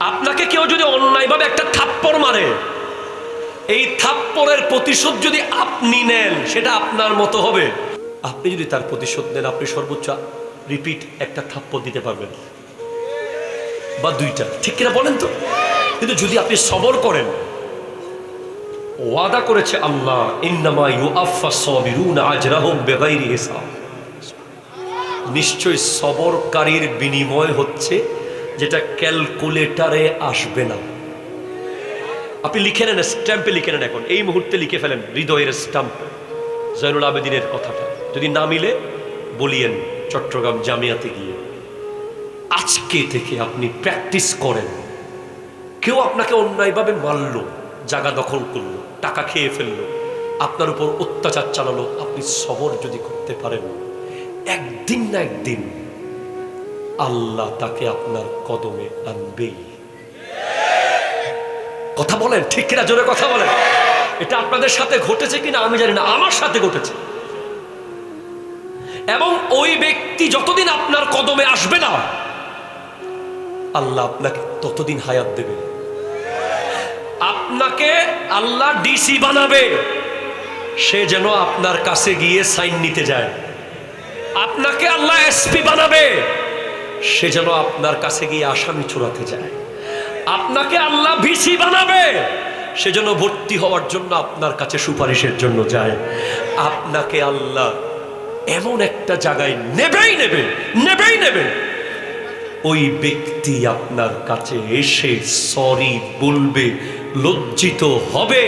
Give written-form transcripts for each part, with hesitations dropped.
আপনাকে কেউ যদি অন্যায়ভাবে একটা থাপ্পড় মারে, এই থাপ্পড়ের প্রতিশোধ যদি আপনি নেন, সেটা আপনার মতো হবে। আপনি যদি তার প্রতিশোধ নেন, আপনি সর্বোচ্চ রিপিট একটা থাপ্পড় দিতে পারবেন বা দুইটা, ঠিক কিনা বলেন তো? কিন্তু যদি আপনি সবর করেন, ওয়াদা করেছে আল্লাহ, ইন্নামা ইউআফফাস সাবিরুনা আজরাহুম বিগাইরি হিসাব, নিশ্চয় সবরকারীর বিনিময় হচ্ছে যেটা ক্যালকুলেটরে আসবে না। আপনি লিখে নেন, স্ট্যাম্পে লিখে নেন, এখন এই মুহূর্তে লিখে ফেলেন হৃদয়ের স্ট্যাম্পে জয়নুল আবেদিনের কথাটা। যদি না মিলে বলিয়েন চট্টগ্রাম জামিয়াতে গিয়ে। আজকে থেকে আপনি প্র্যাকটিস করেন। কেউ আপনাকে অন্যায়ভাবে মারল, জায়গা দখল করলো, টাকা খেয়ে ফেললো, আপনার উপর অত্যাচার চালালো, আপনি সবর যদি করতে পারেন, একদিন না একদিন আল্লাহ তাকে আপনার কদমে আনবেই। কথা বলেন ঠিক কিনা? জোরে কথা বলেন। এটা আপনাদের সাথে ঘটেছে কিনা আমি জানি না, আমার সাথে ঘটেছে। এবং ওই ব্যক্তি যতদিন আপনার কদমে আসবে না, আল্লাহ আপনাকে ততদিন হায়াত দেবে। আপনাকে আল্লাহ ডিসি বানাবে, সে যেন আপনার কাছে গিয়ে সাইন নিতে যায়। আপনাকে আল্লাহ এসপি বানাবে, সে যেন আপনার কাছে গিয়ে আসামি চূড়াতে যায়। আপনাকে আল্লাহ ভিসি বানাবে, সে যেন ভর্তি হওয়ার জন্য আপনার কাছে সুপারিশের জন্য যায়। আপনাকে আল্লাহ এমন একটা জায়গায় নেবেই নেবে, নেবেই নেবে। ওই ব্যক্তি আপনার কাছে এসে সরি বলবে, লজ্জিত হবে,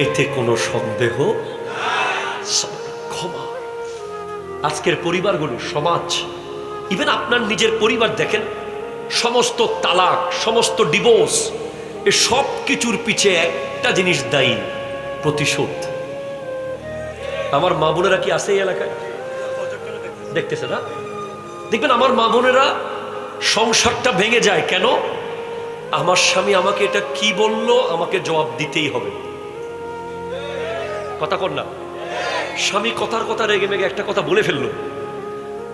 এতে কোনো সন্দেহ। ক্ষমা। আজকের পরিবারগুলো, সমাজ, ইভেন আপনার নিজের পরিবার দেখেন, সমস্ত তালাক, সমস্ত ডিভোর্স, এ সব কিছুর পিছে একটা জিনিস দায়ী, প্রতিশোধ। আমার মা বোনেরা কি আছে এই এলাকায়? দেখতেছে না? দেখবেন আমার মা বোনেরা সংসারটা ভেঙে যায় কেন? আমার স্বামী আমাকে এটা কি বললো, আমাকে জবাব দিতেই হবে। কথা কর না? স্বামী কথার কথা রেগে মেগে একটা কথা বলে ফেললো,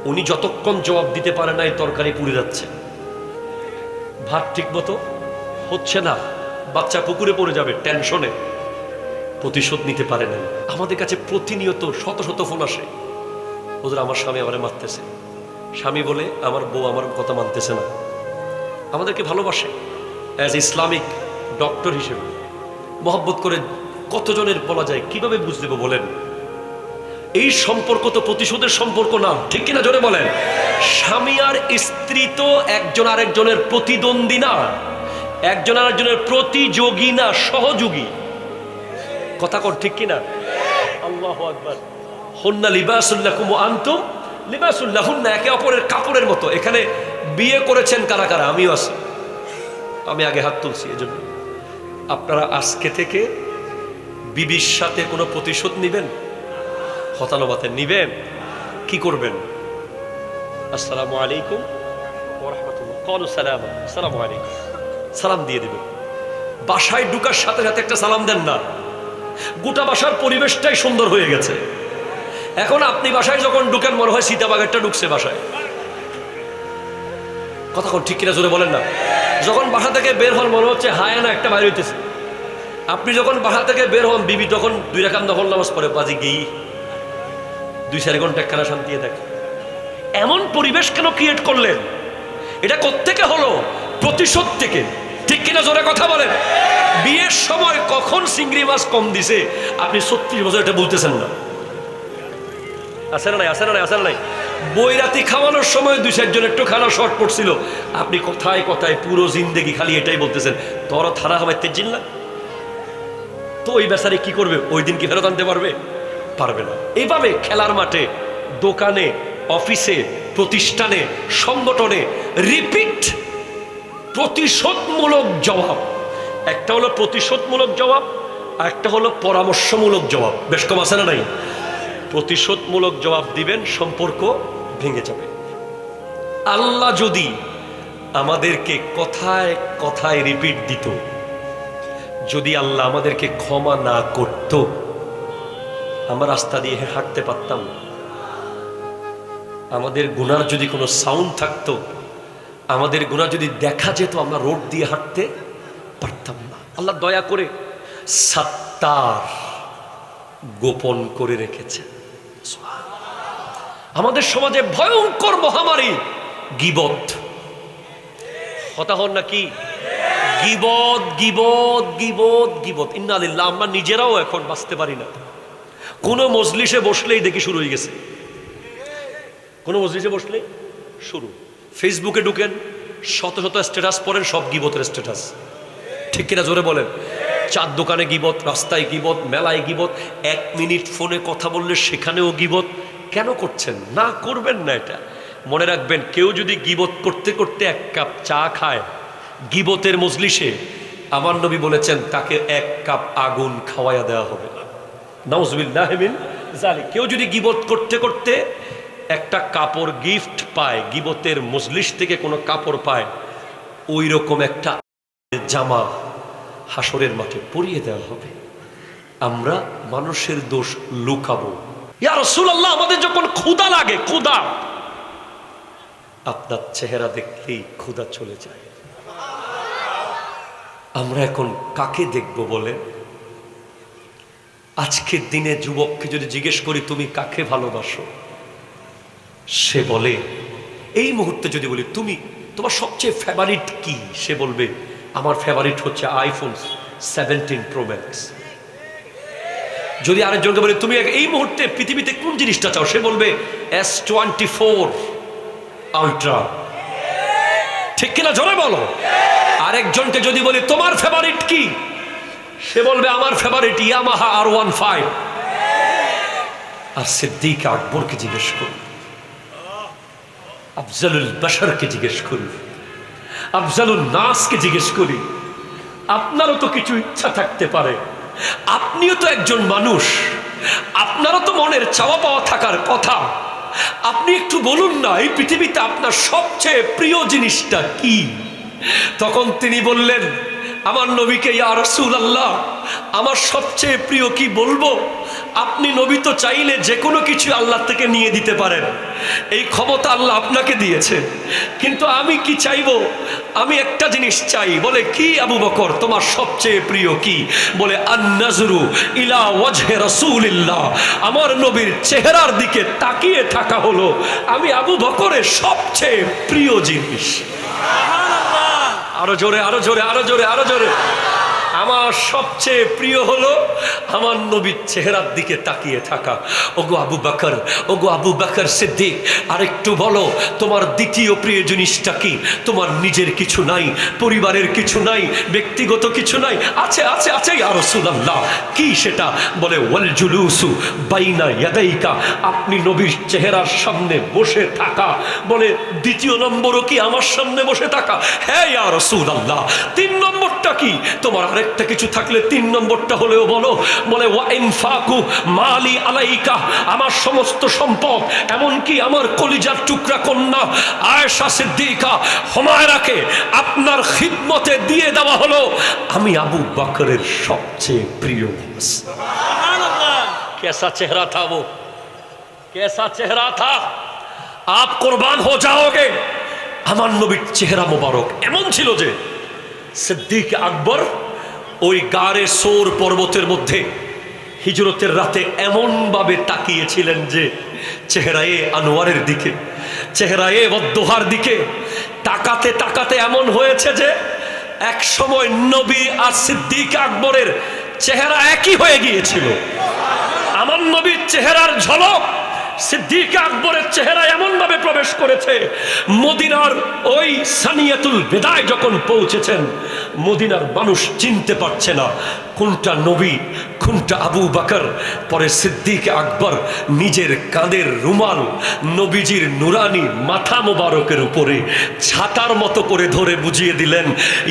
উনি যতক্ষণ জবাব দিতে পারে না, এই তরকারি পুড়ে যাচ্ছে, ভাত ঠিক মতো হচ্ছে না, বাচ্চা পুকুরে পড়ে যাবে টেনশনে, প্রতিশোধ নিতে পারে না। আমাদের কাছে প্রতিনিয়ত শত শত ফোন আসে, হুজুর আমার স্বামী আমারে মারতেছে। স্বামী বলে আমার বউ আমার কথা মানতেছে না। আমাদেরকে ভালোবাসে অ্যাজ ইসলামিক ডক্টর হিসেবে, মহব্বত করে কতজনের বলা যায়, কিভাবে বুঝ দেব বলেন? এই সম্পর্ক তো প্রতিশোধের সম্পর্ক না, ঠিক কিনা জোরে বলেন? স্বামী আর স্ত্রী তো একজন আরেকজনের প্রতিদ্বন্দ্বী না, একজন আরেকজনের প্রতিযোগী না, সহযোগী। কথা কর ঠিক কিনা? আল্লাহু আকবার। হুন্না লিবাসুল লাকুম ওয়া আনতুম লিবাসুল লাহুন্না, একে অপরের কাপড়ের মতো। এখানে বিয়ে করেছেন কারা কারা? আমিও আছি, আমি আগে হাত তুলছি। এজন্য আপনারা আজকে থেকে বিবির সাথে কোনো প্রতিশোধ নিবেন? হতানুবাতে নিবেন? কি করবেন? আসসালামু আলাইকুম ওয়া রাহমাতুল্লাহ, ক্বালু সালাম, আসসালামু আলাইকুম, সালাম দিয়ে দিবেন। বাসায় ঢুকার সাথে সাথে একটা সালাম দেন না, গোটা বাসার পরিবেশটাই সুন্দর হয়ে গেছে। এখন আপনি বাসায় যখন ঢুকেন, মনে হয় সীতাবাগেরটা ঢুকছে বাসায়। কথা কোন ঠিক কিনা জোরে বলেন না? যখন বাসা থেকে বের হন, মনে হচ্ছে হায় না একটা বাইরে হইতেছে। আপনি যখন বাসা থেকে বের হন, বিবি তখন 2 রাকাত নফল নামাজ পড়ে, বাজি গিয়ে 2-4 ঘন্টা একখানা শান্তি থাকে। এমন পরিবেশ কেন ক্রিয়েট করলেন? এটা কোত্থেকে হলো? প্রতিশোধ থেকে, ঠিক কিনা জোরে কথা বলেন? বিয়ের সময় কখন চিংড়ি মাছ কম দিছে আপনি 36 বছর এটা বলতেছেন না? আছে না নাই? আছে না নাই? আছে না নাই? বৈরাতি খাওয়ানোর সময় 2-4 জন একটু খানা শর্ট পড়ছিল, আপনি কথায় কথায় পুরো জিন্দেগি খালি এটাই বলতেছেন, তোর থানা হামাইতে জিল্লা। তো ওই বেচারি কি করবে? ওই দিন কি ফেরত আনতে পারবে? পারবে না। এইভাবে খেলার মাঠে, দোকানে, অফিসে, প্রতিষ্ঠানে, সংগঠনে রিপিট প্রতিশোধমূলক জবাব। একটা হলো প্রতিশোধমূলক জবাব, আর একটা হলো পরামর্শমূলক জবাব। বেশ কম আছে না নাই? প্রতিশোধমূলক জবাব দিবেন, সম্পর্ক ভেঙে যাবে। আল্লাহ যদি আমাদেরকে কথায় কথায় রিপিট দিত, যদি আল্লাহ আমাদেরকে ক্ষমা না করত, আমরা রাস্তা দিয়ে হাঁটতে পারতাম? আমাদের গুনার যদি কোনো সাউন্ড থাকতো, আমাদের গুনাহ যদি দেখা যেত আমরা রোড দিয়ে হাঁটতে পারতাম না। আল্লাহ দয়া করে সাত্তার, গোপন করে রেখেছে। আমাদের সমাজে ভয়ঙ্কর মহামারী গীবত। কথা হন নাকি? গীবত গীবত গীবত গীবত। ইন্না লিল্লাহ। আমরা নিজেরাও এখন বাঁচতে পারি না। কোনো মজলিসে বসলেই দেখি শুরু হয়ে গেছে। কোনো মজলিসে বসলেই শুরু। ফেসবুকে ঢুকেন, শত শত স্ট্যাটাস পড়েন, সব গীবতের স্ট্যাটাস। ঠিক কিনা জোরে বলেন? চার দোকানে গীবত, রাস্তায় গীবত, মেলায় গীবত, 1 মিনিট ফোনে কথা বললে সেখানেও গীবত। কেন করছেন? না, করবেন না। এটা মনে রাখবেন, কেউ যদি গীবত করতে করতে 1 কাপ চা খায় গীবতের মজলিসে, আমার নবী বলেছেন তাকে 1 কাপ আগুন খাওয়াইয়া দেওয়া হবে। নাউজুবিল্লাহি মিন যালিক। কেউ যদি গীবত করতে করতে একটা কাপড় গিফট পায়, গীবতের মজলিস থেকে কোনো কাপড় পায়, ওই রকম একটা জামা হাসরের মাঠে পরিয়ে দেওয়া হবে। আমরা মানুষের দোষ লুকাবো। ইয়া রাসূলুল্লাহ, আমাদের যখন ক্ষুধা লাগে, ক্ষুধা, আপনার চেহারা দেখলেই ক্ষুধা চলে যায়। আমরা এখন কাকে দেখব বলে? আজকের দিনে যুবককে যদি জিজ্ঞেস করি তুমি কাকে ভালোবাসো, সে বলে, এই মুহূর্তে যদি বলি তুমি তোমার সবচেয়ে ফেভারিট কি, সে বলবে আমার ফেভারিট হচ্ছে আইফোন 17 প্রো ম্যাক্স। যদি আরেকজনকে বলি তুমি এই মুহূর্তে পৃথিবীতে কোন জিনিসটা চাও, সে বলবে S24 আলট্রা। ঠিক কিনা জোরে বলো? আরেকজনকে যদি বলি তোমার ফেভারিট কি, সে বলবে আমার ফেভারিট ইয়ামাহা R15। আর সিদ্দিক আকবরকে জিজ্ঞেস করুন, আফজালুল বাশারকে জিজ্ঞেস করি, আফজালুন নাসকে জিজ্ঞেস করি, আপনারও তো কিছু ইচ্ছা থাকতে পারে, আপনিও তো একজন মানুষ, আপনারও তো মনের চাওয়া পাওয়া থাকার কথা। আপনি একটু বলুন না, এই পৃথিবীতে আপনার সবচেয়ে প্রিয় জিনিসটা কি? তখন তিনি বললেন, আমার নবীকে, ইয়া রাসূলুল্লাহ, আমার সবচেয়ে প্রিয় কি বলবো? আপনি নবী তো চাইলে যে কোনো কিছু আল্লাহ থেকে নিয়ে দিতে পারেন, এই ক্ষমতা আল্লাহ আপনাকে দিয়েছেন, কিন্তু আমি কি চাইবো? আমি একটা জিনিস চাই। বলে কি আবু বকর, তোমার সবচেয়ে প্রিয় কি? বলে আন-নাজরু ইলা ওয়াজহি রাসূলিল্লাহ, আমার নবীর চেহারার দিকে তাকিয়ে থাকা হলো আমি আবু বকরের সবচেয়ে প্রিয় জিনিস। আরো জোরে, আরো জোরে, আরো জোরে, আরো জোরে। আমার সবচেয়ে প্রিয় হলো আমার নবীর চেহারার দিকে তাকিয়ে থাকা। ওগো আবু বকর, ওগো আবু বকর সিদ্দিক, আরেকটু বলো তোমার দ্বিতীয় প্রিয় জিনিসটা কি? তোমার নিজের কিছু নাই, পরিবারের কিছু নাই, ব্যক্তিগত কিছু নাই? আছে আছে আছে ইয়া রাসূলুল্লাহ। কি সেটা? বলে ওয়াল জুলুসু বাইনা ইয়াদাইকা, আপনি নবীর চেহারার সামনে বসে থাকা। বলে দ্বিতীয় নম্বরও কি আমার সামনে বসে থাকা? হ্যাঁ ইয়া রাসূলুল্লাহ। 3 নম্বরটা কি? তোমার আরেকটা কিছু থাকলে 3 নম্বরটা হলেও বলো। বলে ওয়া ইনফাকু মালি আলাইকা, আমার সমস্ত সম্পদ, এমনকি আমার কলিজার টুকরা কন্যা আয়েশা সিদ্দিকা হুমায়রাকে আপনার খিদমতে দিয়ে দেওয়া হলো। আমি আবু বকরের সবচেয়ে প্রিয়। সুবহানাল্লাহ। कैसा चेहरा था वो, कैसा चेहरा था। आप कुर्बान हो जाओगे। আমার নবীর চেহারা মোবারক এমন ছিল যে সিদ্দিক আকবর ওই গারে সোর পর্বতের মধ্যে হিজরতের রাতে এমন ভাবে তাকিয়েছিলেন যে চেহারায়ে আনোয়ারের দিকে, চেহারায়ে ওয়াদ্দুহার দিকে তাকাতে তাকাতে এমন হয়েছে যে এক সময় নবী আর সিদ্দিক আকবরের চেহারা একই হয়ে গিয়েছিল। আমার নবীর চেহারার ঝলক সিদ্দিক আকবরের চেহারা এমন ভাবে প্রবেশ করেছে, মদিনার ওই সানিয়াতুল বেদায় যখন পৌঁছেছেন, মদিনার মানুষ চিনতে পারছে না কোনটা নবী কোনটা আবু বকর। পরে সিদ্দিক আকবর নিজের কাঁধের রুমাল নবীজির নুরানি মাথা মোবারকের উপরে ছাতার মতো করে ধরে বুঝিয়ে দিলেন,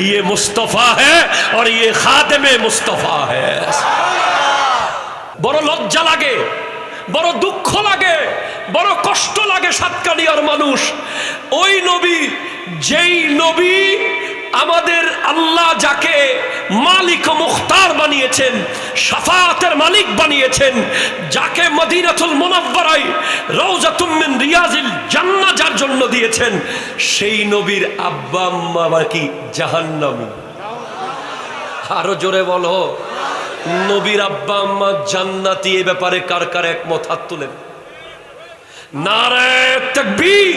ইয়ে মুস্তফা হ্যাঁ আর ইয়ে খাদেমে মুস্তফা হ্যাঁ। বড় লজ্জা লাগে, বড় দুঃখ লাগে, বড় কষ্ট লাগে সাতকানিয়ার মানুষ। ওই নবী, যেই নবী আমাদের আল্লাহ যাকে মালিক ও মুখতার বানিয়েছেন, শাফাআতের মালিক বানিয়েছেন, যাকে মদিনাতুল মুনাওয়ারায় রওজাতুম মিন রিয়াজিল জান্নাহ যার জন্য দিয়েছেন, সেই নবীর আব্বা আম্মা নাকি জাহান্নামী। আরো জোরে বলো, নবীর আব্বা আম্মা জান্নাতি। এ ব্যাপারে কার কার একমত? হাত তুলেন। নারায়ে তাকবীর।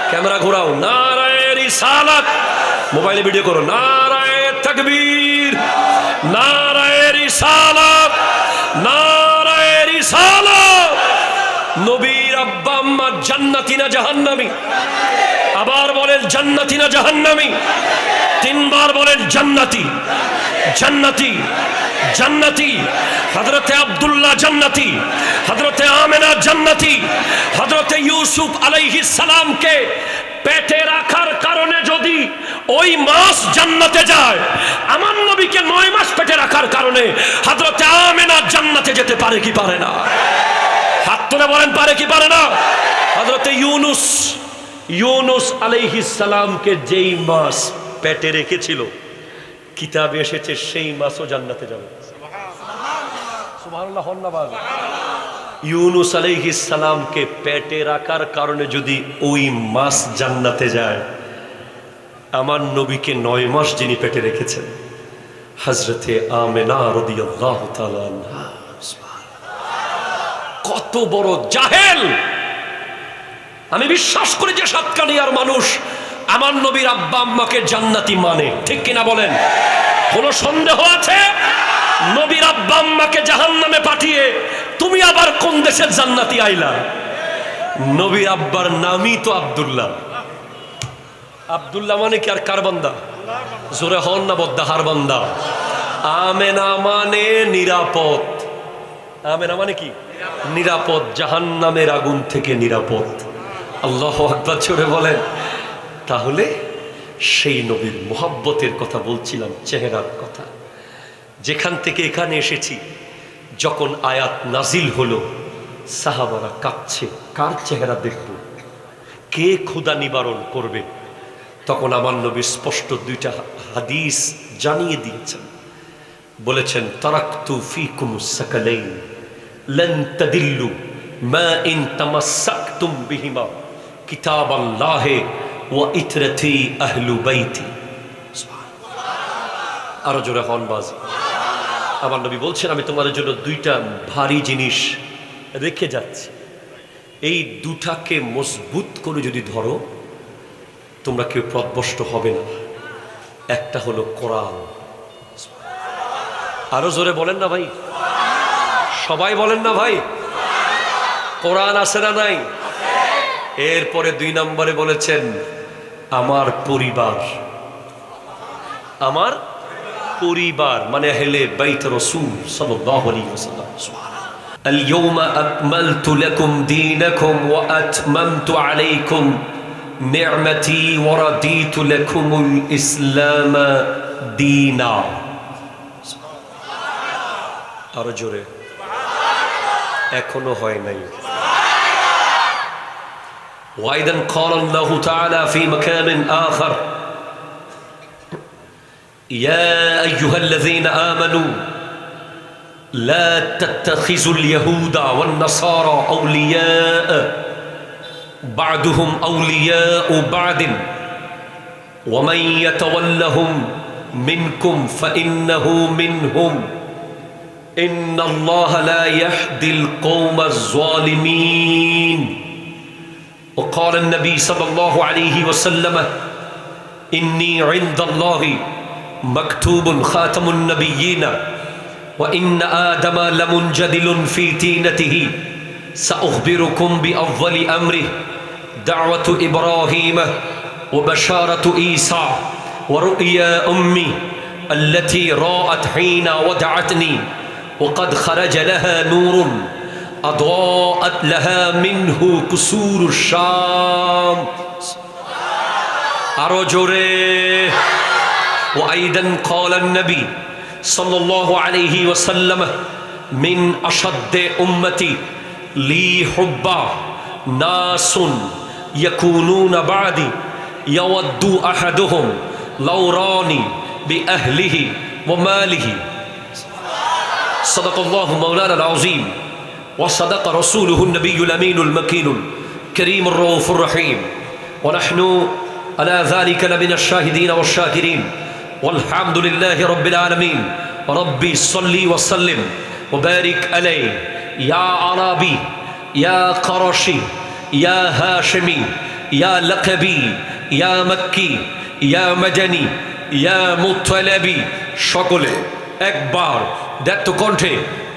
ক্যামেরা ঘোরাও। নারায়ে রিসালাত। মোবাইলে ভিডিও করো। নারায়ে তাকবীর, নারায়ে রিসালাত, নারায়ে রিসালাত। নবীর আব্বা আম্মা জান্নাতি না জাহান্নামী? আবার বলেন জান্নাতি না জাহান্নামী? তিনবার বলেন জান্নাতি, জান্নাতি, জান্নাতি। হযরতে আব্দুল্লাহ জান্নাতি, হযরতে আমেনা জান্নাতি। হযরতে ইউসুফ আলাইহিস সালামকে পেটে রাখার কারণে যদি ওই মাস জান্নাতে যায়, আমার নবীকে 9 মাস পেটে রাখার কারণে হযরতে আমেনা জান্নাতে যেতে পারে কি পারে না? হাত তুলে বলেন পারে কি পারে না? হযরতে ইউনুস আলাইহিস সালামকে যেই মাস পেটে রেখেছিল, কিতাবে এসেছে সেই মাসও জান্নাতে যাবে। সুবহানাল্লাহ। ইউনুস আলাইহিস সালামকে পেটে রাখার কারণে যদি ওই মাস জান্নাতে যায়, আমার নবীকে 9 মাস যিনি পেটে রেখেছেন, হযরতে আমেনা রাদিয়াল্লাহু তাআলা আনহা। কত বড় জাহেল! আমি বিশ্বাস করি যে সাতকানিয়ার মানুষ আমার নবীর আব্বা আম্মাকে জান্নাতি মানে, ঠিক কিনা বলেন? কোনো সন্দেহ আছে? নবীর আব্বা আম্মাকে জাহান্নামে পাঠিয়ে তুমি আবার কোন দেশের জান্নাতি আইলা? নবীর আব্বার নামই তো আব্দুল্লাহ। আব্দুল্লাহ মানে কি আর কার বান্দা? জোরে হন না বদ্দাহার বান্দা। আমেনা মানে নিরাপদ। আমেনা মানে কি? নিরাপদ, জাহান্নামের আগুন থেকে নিরাপদ। আল্লাহু আকবার জোরে বলেন। তাহলে সেই নবীর মুহাব্বতের কথা বলছিলাম, চেহারার কথা। যেখান থেকে এখানে এসেছি, যখন আয়াত নাজিল হলো, সাহাবারা কাঁপছে, কার চেহারা দেখব, কে ক্ষুধা নিবারণ করবে? তখন আমার নবী স্পষ্ট 2টা হাদিস জানিয়ে দিয়েছেন। বলেছেন, তারাকতু ফিকুম সাকালাইন লান তাদিল্লু মা ইন তামাসসাকতুম বিহিমা কিতাবাল্লাহি ওয়া ইতরাতি আহলু বাইতি। আরো জোরে হন বাজি। আমার নবী বলছেন, আমি তোমাদের জন্য 2টা ভারী জিনিস রেখে যাচ্ছি, এই 2টাকে মজবুত করে যদি ধরো, তোমরা কেউ পথভ্রষ্ট হবে না। একটা হলো কোরআন। আরো জোরে বলেন না ভাই, সবাই বলেন না ভাই। কোরআন আছে না নাই? এরপরে 2 নম্বরে বলেছেন, আমার পরিবার। আমার পরিবার মানে আহলে বাইত রাসূল সাল্লাল্লাহু আলাইহি ওয়াসাল্লাম। আল ইয়াউমা আকমালতু লাকুম দীনাকুম ওয়া আতমামতু আলাইকুম নি'মাতি ওয়া রাদিতু লাকুমুল ইসলাম দীনা। আরো জোরে। এখনো হয় নাই। وأيضا قال الله تعالى في مكان آخر، يا أيها الذين آمنوا لا تتخذوا اليهود والنصارى أولياء بعضهم أولياء بعض ومن يتولهم منكم فإنه منهم إن الله لا يهدي القوم الظالمين. وقال النبي صلى الله عليه وسلم إني عند الله مكتوب خاتم النبيين وإن آدم لمنجدل في تينته سأخبركم بأفضل أمره دعوة إبراهيم وبشارة عيسى ورؤيا أمي التي رأت حين ودعتني وقد خرج لها نور أضاءت لها منه كسور الشام. أرجوره. وأيضا قال النبي صلى الله عليه وسلم من أشد أمتي لي حبا ناس يكونون بعدي يود أحدهم لو راني بأهله وماله. صدق الله مولانا العظيم وصدق رسوله النبي الأمين المكين الكريم الرؤوف الرحيم. ونحن على ذلك لمن الشاهدين والشاكرين والحمد لله رب العالمين. ربي صلي وسلم وبارك عليه يا عربي يا قرشي يا هاشمي يا لقبي يا مكي يا مدني يا مطلبي. সকলে একবার দ্ব্যর্থ কণ্ঠে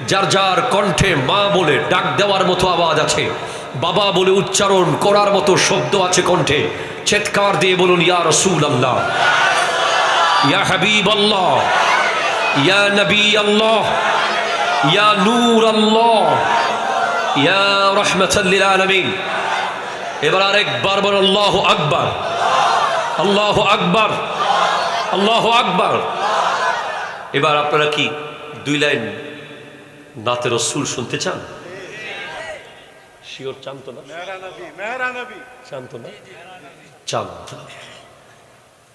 যার যার কণ্ঠে মা বলে ডাক দেওয়ার মতো আওয়াজ আছে, বাবা বলে উচ্চারণ করার মতো শব্দ আছে কণ্ঠে, চিৎকার দিয়ে বলুন ইয়া রাসূলুল্লাহ, ইয়া হাবিবাল্লাহ, ইয়া নবী আল্লাহ, ইয়া নূর আল্লাহ, ইয়া রাহমাতাল লিল আলামিন। এবার আরেকবার বলুন আল্লাহু আকবার, আল্লাহু আকবার, আল্লাহু আকবার। এবার আপনারা কি 2 লাইন নাতে রাসূল শুনতে চান? শিওর চান তো না? চান তো না? চান।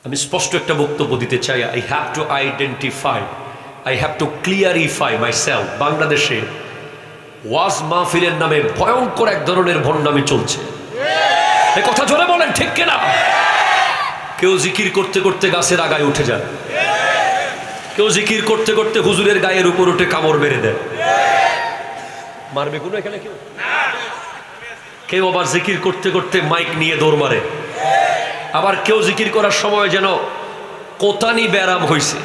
আমি স্পষ্ট একটা বক্তব্য দিতে চাই। I have to identify, I have to clarify myself. বাংলাদেশে ওয়াজ মাহফিলের নামে ভয়ঙ্কর এক ধরনের ভণ্ডামি চলছে। এ কথা জোরে বলেন, ঠিক কিনা? কেউ জিকির করতে করতে গাছের আগায় উঠে যায়, কেউ জিকির করতে করতে হুজুরের গায়ের উপর উঠে কামড় মেরে দেয়। মারবে কোনো এখানে কেউ? কেউ আবার জিকির করতে করতে মাইক নিয়ে দৌড় মারে। আবার কেউ জিকির করার সময় যেন কোতানি ব্যারাম হইছে।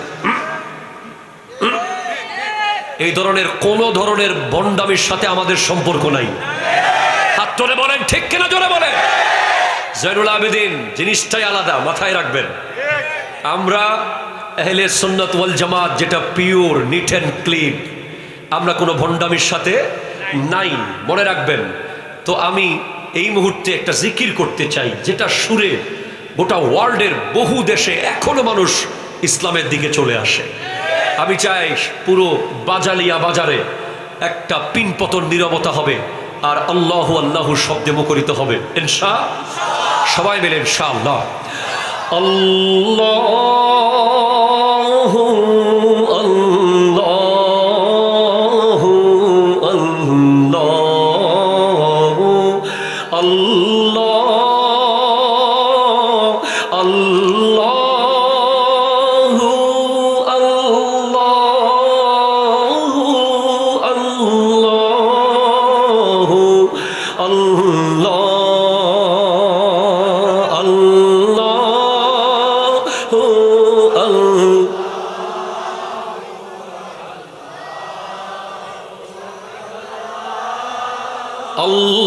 এই ধরনের কোন ধরনের ভণ্ডামির সাথে আমাদের সম্পর্ক নাই। হাত তুলে বলেন, ঠিক কিনা? জোরে বলেন। জয়নুল আবেদিন জিনিসটাই আলাদা, মাথায় রাখবেন। আমরা আহলে সুন্নাত ওয়াল জামাত, যেটা পিওর নিট অ্যান্ড ক্লিন, আমরা কোনো ভণ্ডামির সাথে নাই, মনে রাখবেন। তো আমি এই মুহূর্তে একটা জিকির করতে চাই, যেটা সুরে গোটা ওয়ার্ল্ডের বহু দেশে এখনো মানুষ ইসলামের দিকে চলে আসে। আমি চাই পুরো বাজালিয়া বাজারে একটা পিনপতন নীরবতা হবে, আর আল্লাহু আল্লাহু শব্দে মুখরিত হবে ইনশাআল্লাহ। সবাই মিলে ইনশাআল্লাহ আল্লাহু আল্লাহু আল্লাহু আল্লাহ আল্লাহু আল্লাহু আল্লাহু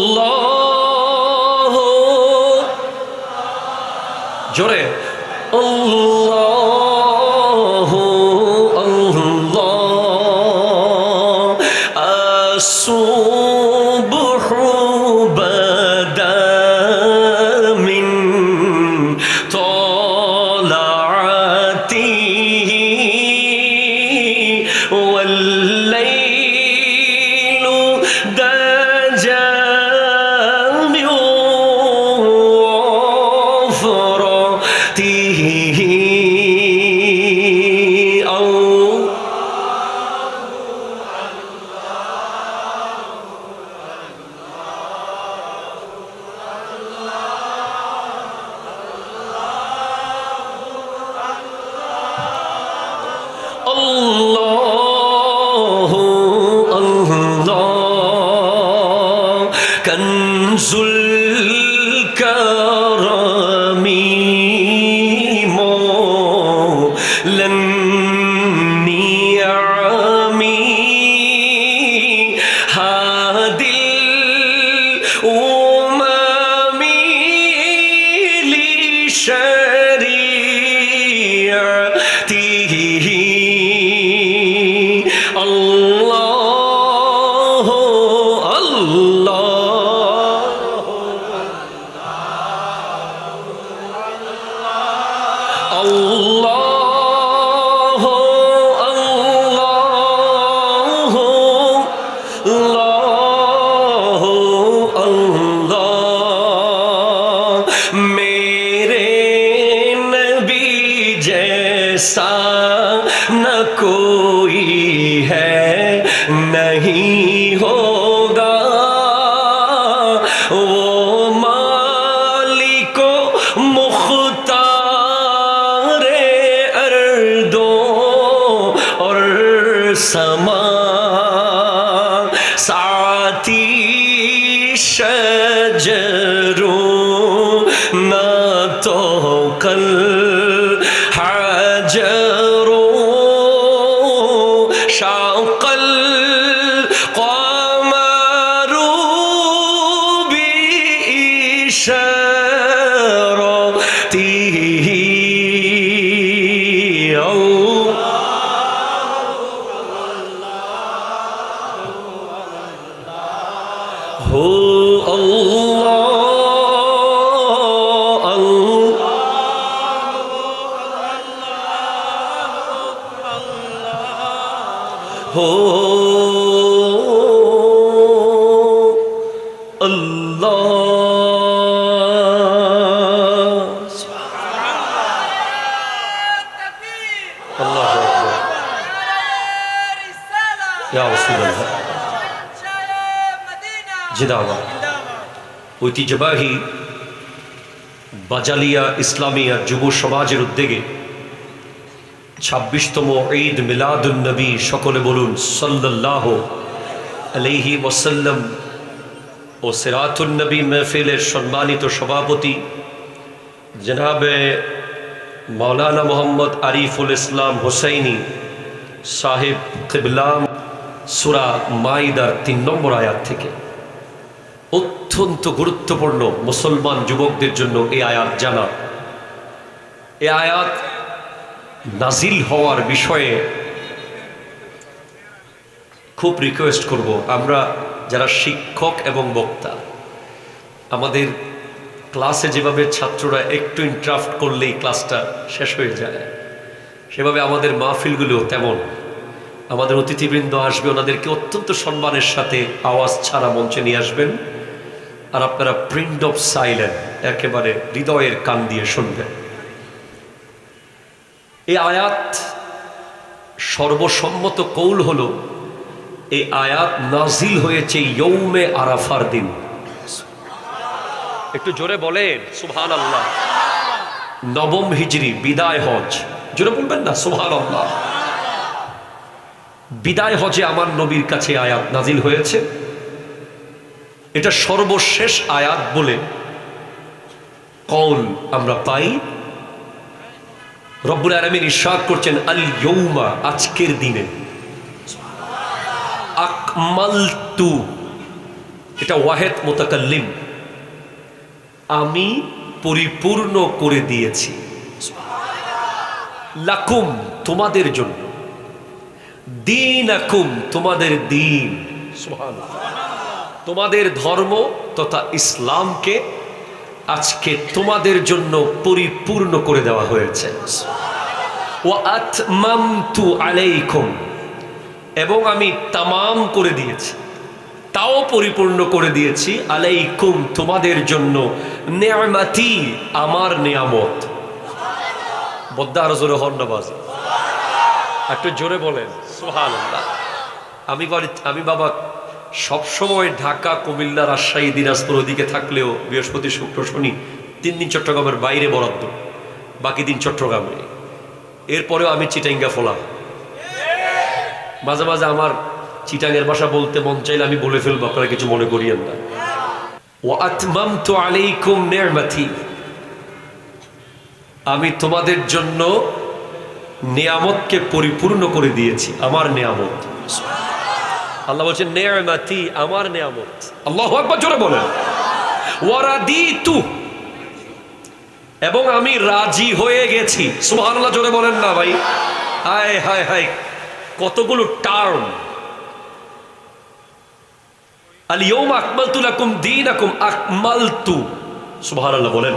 আল্লাহু জোরে আল্লাহু আল্লাহ। আসুবহু বাদা মিন তলাআতিহি ওয়াল্লাইলু দাজা মিন ওয়াফরাতিহি আল্লাহু আল্লাহ। কনজুল কারামি মৌলান নিয়ামি হাদিল উমামি লিশরিয়াতিহি আল্লাহু আল্লাহ আল্লাহু न कोई है नहीं होगा, वो मालिको मुख्तारे अर्दो और समा, साथी शजरों ना तो कल हजरों, शाकल क़मरू बिइशरतिही, हो हो জিন্দাবাদ। ঐতিহ্যবাহী বাজালিয়া ইসলামিয়া যুব সমাজের উদ্যোগে ২৬তম ঈদ মিলাদুন নবী, সকলে বলুন সাল্লাল্লাহু আলাইহি ওয়াসাল্লাম, ও সিরাতুন নবী মাহফিলের সম্মানিত সভাপতি জনাবে মাওলানা মোহাম্মদ আরিফুল ইসলাম হুসাইনি সাহেব কিবলাম সূরা মাইদার ৩ নম্বর আয়াত থেকে অত্যন্ত গুরুত্বপূর্ণ মুসলমান যুবকদের জন্য এই আয়াত জানা। এই আয়াত নাজিল হওয়ার বিষয়ে খুব রিকোয়েস্ট করব, আমরা যারা শিক্ষক এবং বক্তা, আমাদের ক্লাসে যেভাবে ছাত্ররা একটু ইন্টারাপ্ট করলেই ক্লাসটা শেষ হয়ে যায়, সেভাবে আমাদের মাহফিলগুলো তেমন। আমাদের অতিথিবৃন্দ আসবে, ওনাদেরকে অত্যন্ত সম্মানের সাথে আওয়াজ ছাড়া মঞ্চে নিয়ে আসবেন, আর আপনারা প্রিন্ট অফ সাইলেন্ট একেবারে হৃদয়ের কান দিয়ে শুনবেন। এই আয়াত সর্বসম্মত কৌল হলো, এই আয়াত নাজিল হয়েছে ইয়ৌমে আরাফার দিন। একটু জোরে বলেন সুবহানাল্লাহ। নবম হিজরি, বিদায় হজ। জোরে বলবেন না সুবহানাল্লাহ। বিদায় হজে আমার নবীর কাছে আয়াত নাজিল হয়েছে। এটা সর্বশেষ আয়াত বলে কৌল আমরা পাই। রব্বুল আলামিন ইরশাদ করছেন, আল ইয়ৌমা, আজকের দিনে, আকমালতু, এটা ওয়াহেদ মুতাকাল্লিম, আমি পরিপূর্ণ করে দিয়েছি, লাকুম, তোমাদের জন্য, দীনাকুম, তোমাদের দিন, সুবহানাল্লাহ, তোমাদের ধর্ম তথা ইসলামকে আজকে তোমাদের জন্য পরিপূর্ণ করে দেওয়া হয়েছে। ওয়া আতমামতু আলাইকুম, এবং আমি তামাম করে দিয়েছি, তাও পরিপূর্ণ করে দিয়েছি, আলাইকুম, তোমাদের জন্য, নিয়ামতি, আমার নিয়ামত। বদ্দা আরো জোরে হন্নবাজ, একটু জোরে বলেন সুবহানাল্লাহ। আমি বাবা সবসময় ঢাকা, কুমিল্লা, রাজশাহী, দিনাজপুর ওদিকে থাকলেও বৃহস্পতি, শুক্র, শনি 3 দিন চট্টগ্রামের বাইরে বরাদ্দ, বাকি দিন চট্টগ্রামে। এরপরেও আমি চিটাঙ্গা ফোলা, মাঝে মাঝে আমার চিটাঙ্গের ভাষা বলতে মন চাইলে আমি বলে ফেলবো, আপনারা কিছু মনে করিয়েন না। ওয়া আতমামতু আলাইকুম নি'মাতি, আমি তোমাদের জন্য নিয়ামতকে পরিপূর্ণ করে দিয়েছি, আমার নিয়ামত। আল্লাহ বলছেন নি'মাতি, আমার নিয়ামত। আল্লাহু আকবার, জোরে বলেন। ওয়া রাদিতু, এবং আমি রাজি হয়ে গেছি। সুবহানাল্লাহ, জোরে বলেন না ভাই। হায় হায় হায়, কতগুলো টার্ম। আল ইয়াউমা আকমালতু লাকুম দীনাকুম, আকমালতু, সুবহানাল্লাহ বলেন।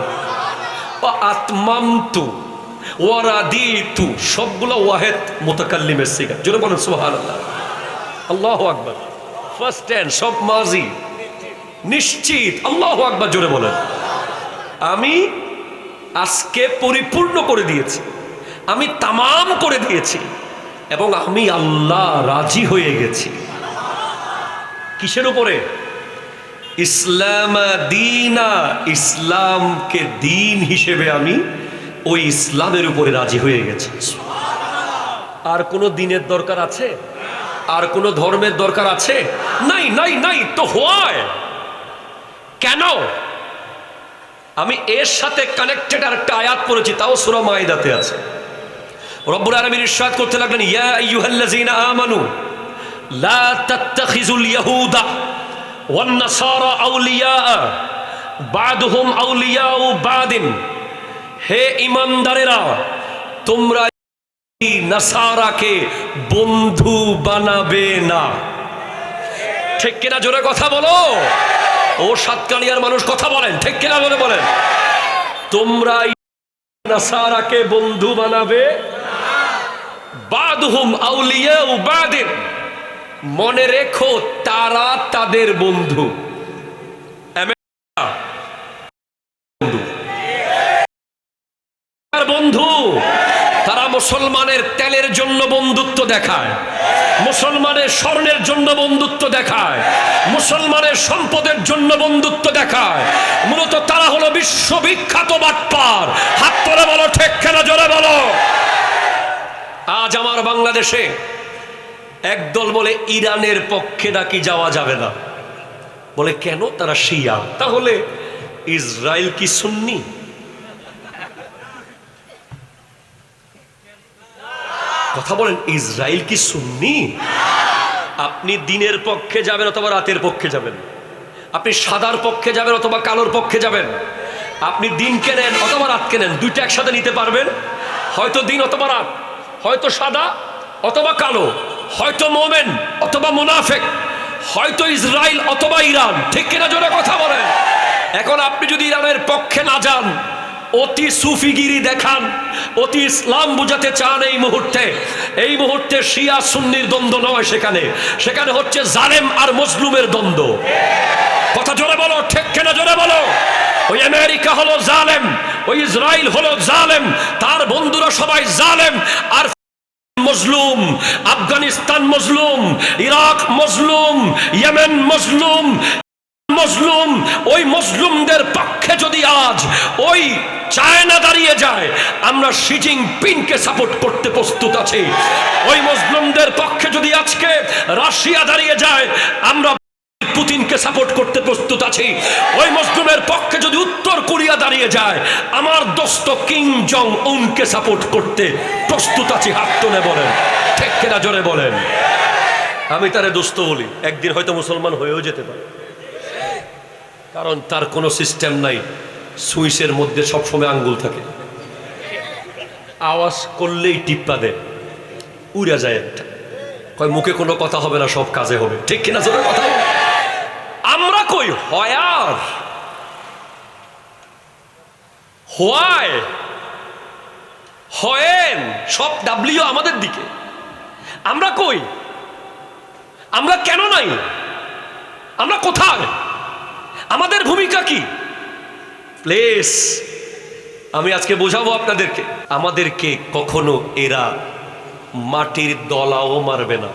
ওয়া আতমামতু, ওয়া রাদিতু, সবগুলো ওয়াহেদ মুতাকাল্লিমের সিগা। জোরে বলেন সুবহানাল্লাহ। আল্লাহু আকবার। ফার্স্ট টেন্স, সব মাজি, নিশ্চিত। আল্লাহু আকবার, জোরে বলেন। আমি আজকে পরিপূর্ণ করে দিয়েছি, আমি তামাম করে দিয়েছি এবং আমি আল্লাহ রাজি হয়ে গেছি। কিসের উপরে? ইসলাম দীনা, ইসলামকে দিন হিসেবে আমি ওই ইসলামের উপরে রাজি হয়ে গেছি। আর কোন দিনের দরকার আছে? আর কোন ধর্মের দরকার আছে? নাই নাই নাই। তো হয় কেন? আমি এর সাথে কানেক্টেড আরেকটা আয়াত পড়েছি, তাও সূরা মাইদাতে আছে। রব্বুল আলামিন ইরশাদ করতে লাগলেন, ইয়া আইয়ুহাল্লাযীনা আমানু লা তাত্তাখিযুল ইয়াহুদা ওয়ান নাসারা আউলিয়া বা'দুহুম আউলিয়াউ বা'দিন। হে ঈমানদারেরা, তোমরা নাসারাকে বন্ধু বানাবে না। ঠিক কিনা? জোরে কথা বলো। ও সাতকানিয়ার মানুষ কথা বলেন, ঠিক কিনা বলে বলেন। তোমরা নাসারাকে বন্ধু বানাবে, বাদহুম আউলিয়াউ বাদিন, মনে রেখো তারা তাদের বন্ধু। বন্ধু তারা মুসলমানের তেলের জন্য বন্ধুত্ব দেখায়, মুসলমানের স্বর্ণের জন্য বন্ধুত্ব দেখায়, মুসলমানের সম্পদের জন্য বন্ধুত্ব দেখায়। মূলত তারা হলো বিশ্ববিখ্যাত বাটপার। হাত তুলে বলো ঠিক কিনা, জোরে বলো। আজ আমার বাংলাদেশে একদল বলে ইরানের পক্ষে নাকি যাওয়া যাবে না। বলে কেন? তারা শিয়া। তাহলে ইসরায়েল কি সুন্নি? কথা বলেন, ইসরায়েল কি সুন্নি? আপনি দিনের পক্ষে যাবেন অথবা রাতের পক্ষে যাবেন, আপনি সাদার পক্ষে যাবেন অথবা কালোর পক্ষে যাবেন, আপনি দিনকে নেন অথবা রাতকে নেন, দুইটা একসাথে নিতে পারবেন? হয়তো দিন অথবা রাত, হয়তো সাদা অথবা কালো, হয়তো মোমেন অথবা মুনাফিক, হয়তো ইসরায়েল অথবা ইরান। ঠিক কিনা? জোরে কথা বলেন। এখন আপনি যদি ইরানের পক্ষে না যান, অতি সুফিগিরি দেখান, অতি ইসলাম বুঝাতে চান, এই মুহূর্তে শিয়া সুন্নির দ্বন্দ্ব নয়, সেখানে হচ্ছে জালেম আর মজলুমের দ্বন্দ্ব। কথা জোরে বলো, ঠিক কিনা জোরে বলো। ওই আমেরিকা হলো জালেম, ওই ইসরায়েল হলো জালেম, তার বন্ধুরা সবাই জালেম আর মজলুম। আফগানিস্তান মজলুম, ইরাক মজলুম, ইয়েমেন মজলুম, মজলুম। ওই মজলুমদের পক্ষে যদি আজ ওই চায়না দাঁড়িয়ে যায়, আমরা শি জিনপিংকে সাপোর্ট করতে প্রস্তুত আছি। ওই মজলুমদের পক্ষে যদি আজকে রাশিয়া দাঁড়িয়ে যায়, আমরা পুতিনকে সাপোর্ট করতে প্রস্তুত আছি। ওই মজলুমের পক্ষে যদি উত্তর কোরিয়া দাঁড়িয়ে যায়, আমার দোস্ত কিং জং উনকে সাপোর্ট করতে প্রস্তুত আছি। হাত তুলে বলেন, ঠিক কিনা জোরে বলেন। আমি তারে দোস্ত বলি, একদিন হয়তো মুসলমান হয়েও যেতে পারে, কারণ তার কোনো সিস্টেম নাই। সুইচের মধ্যে সবসময় আঙ্গুল থাকে, আওয়াজ করলেই টিপ্পা দেয়, উড়ে যায় একটা, কয় মুখে কোনো কথা হবে না, সব কাজে হবে। ঠিক কিনা জোরে কথা। আমরা কই হয়ার হোয়াই হয়েন, সব ডাব্লিউ আমাদের দিকে। আমরা কই? আমরা কেন নাই? আমরা কোথায়? আমাদের ভূমিকা কি? প্লিজ আমি আজকে বোঝাবো আপনাদেরকে। আমাদেরকে কখনো এরা মাটির দলাও মারবে না।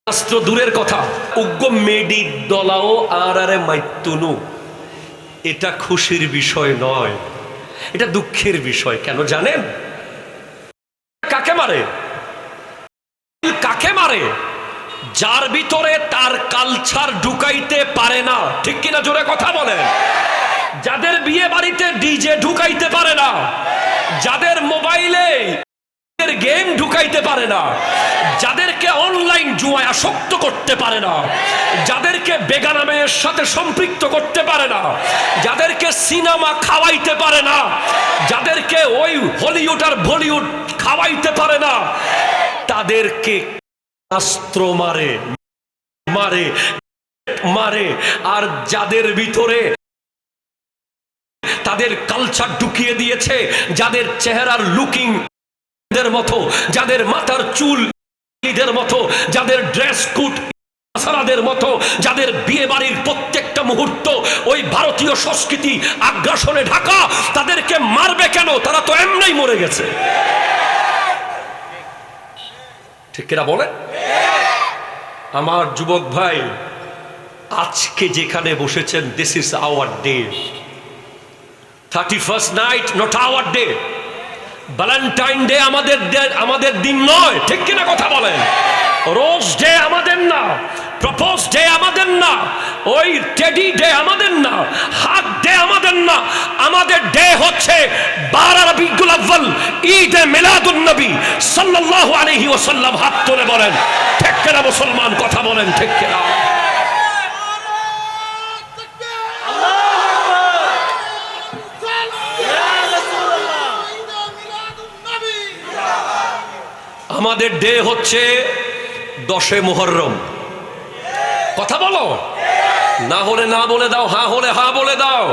শাস্ত্র দূরের কথা, উগ্র মেডি দলাও আর আরে মাইতুনু। এটা খুশির বিষয় নয়, এটা দুঃখের বিষয়। কেন জানেন? কাকে মারে? কাকে মারে? যার ভিতরে তার কালচার ঢুকাইতে পারে না। ঠিক কিনা জোরে কথা বলেন। যাদের বিয়ে বাড়িতে ডিজে ঢুকাইতে পারে না, যাদের মোবাইলে গেম ঢুকাইতে পারে না, যাদেরকে অনলাইন জুয়ায় আসক্ত করতে পারে না, যাদেরকে বেগানা মেয়ের সাথে সম্পৃক্ত করতে পারে না, যাদেরকে সিনেমা খাওয়াইতে পারে না, যাদেরকে ওই হলিউড আর বলিউড খাওয়াইতে পারে না, তাদেরকে শাস্ত্র মারে মারে মারে। আর যাদের ভিতরে তাদের কালচার ঢুকিয়ে দিয়েছে, যাদের চেহারার লুকিং মতো, যাদের মাথার চুল মতো, যাদের ড্রেস কোড সারাদের মতো যাদের বিয়ে বাড়ির প্রত্যেকটা মুহূর্ত ওই ভারতীয় সংস্কৃতি আগ্রাসনে ঢাকা, তাদেরকে মারবে কেন? তারা তো এমনি মরে গেছে। ঠিক কিনা বলে? আমার যুবক ভাই, আজকে যেখানে বসেছেন, this is our day. 31st night not our day. Valentine day আমাদের দিন নয়। ঠিক কিনা কথা বলেন? রোজ ডে আমাদের না, প্রপোজ ডে আমাদের না, ওই টেডি ডে আমাদের না, হাগ ডে আমাদের না। আমাদের ডে হচ্ছে 12 রবিউল আউয়াল, ঈদে মিলাদুন নবী সাল্লাল্লাহু আলাইহি ওয়াসাল্লাম। হাত তুলে বলেন ঠিক কিনা মুসলমান? কথা বলেন ঠিক কিনা? আমাদের ডে হচ্ছে 10 মুহররম। কথা বলো। না হলে না বলে দাও, হ্যাঁ হলে হ্যাঁ বলে দাও।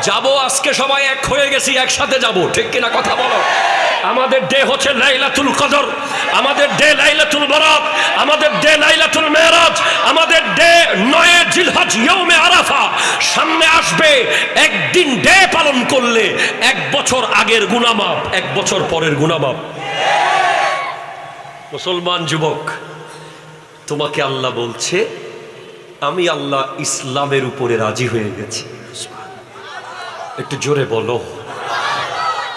যাবো আজকে, সবাই এক হয়ে গেছি, একসাথে যাব। ঠিক কিনা কথা বলো? আমাদের ডে হচ্ছে লাইলাতুল কদর, আমাদের ডে লাইলাতুল বরাত, আমাদের ডে লাইলাতুল মেরাজ, আমাদের ডে 9 জিলহজ ইয়াউমে আরাফা। সামনে আসবে একদিন ডে পালন করলে 1 বছর আগের গুনাহ মাফ, 1 বছর পরের গুনাহ মাফ। মুসলমান যুবক, তোমাকে আল্লাহ বলছে, আমি আল্লাহ ইসলামের উপরে রাজি হয়ে গেছি। একটু জোরে বলো।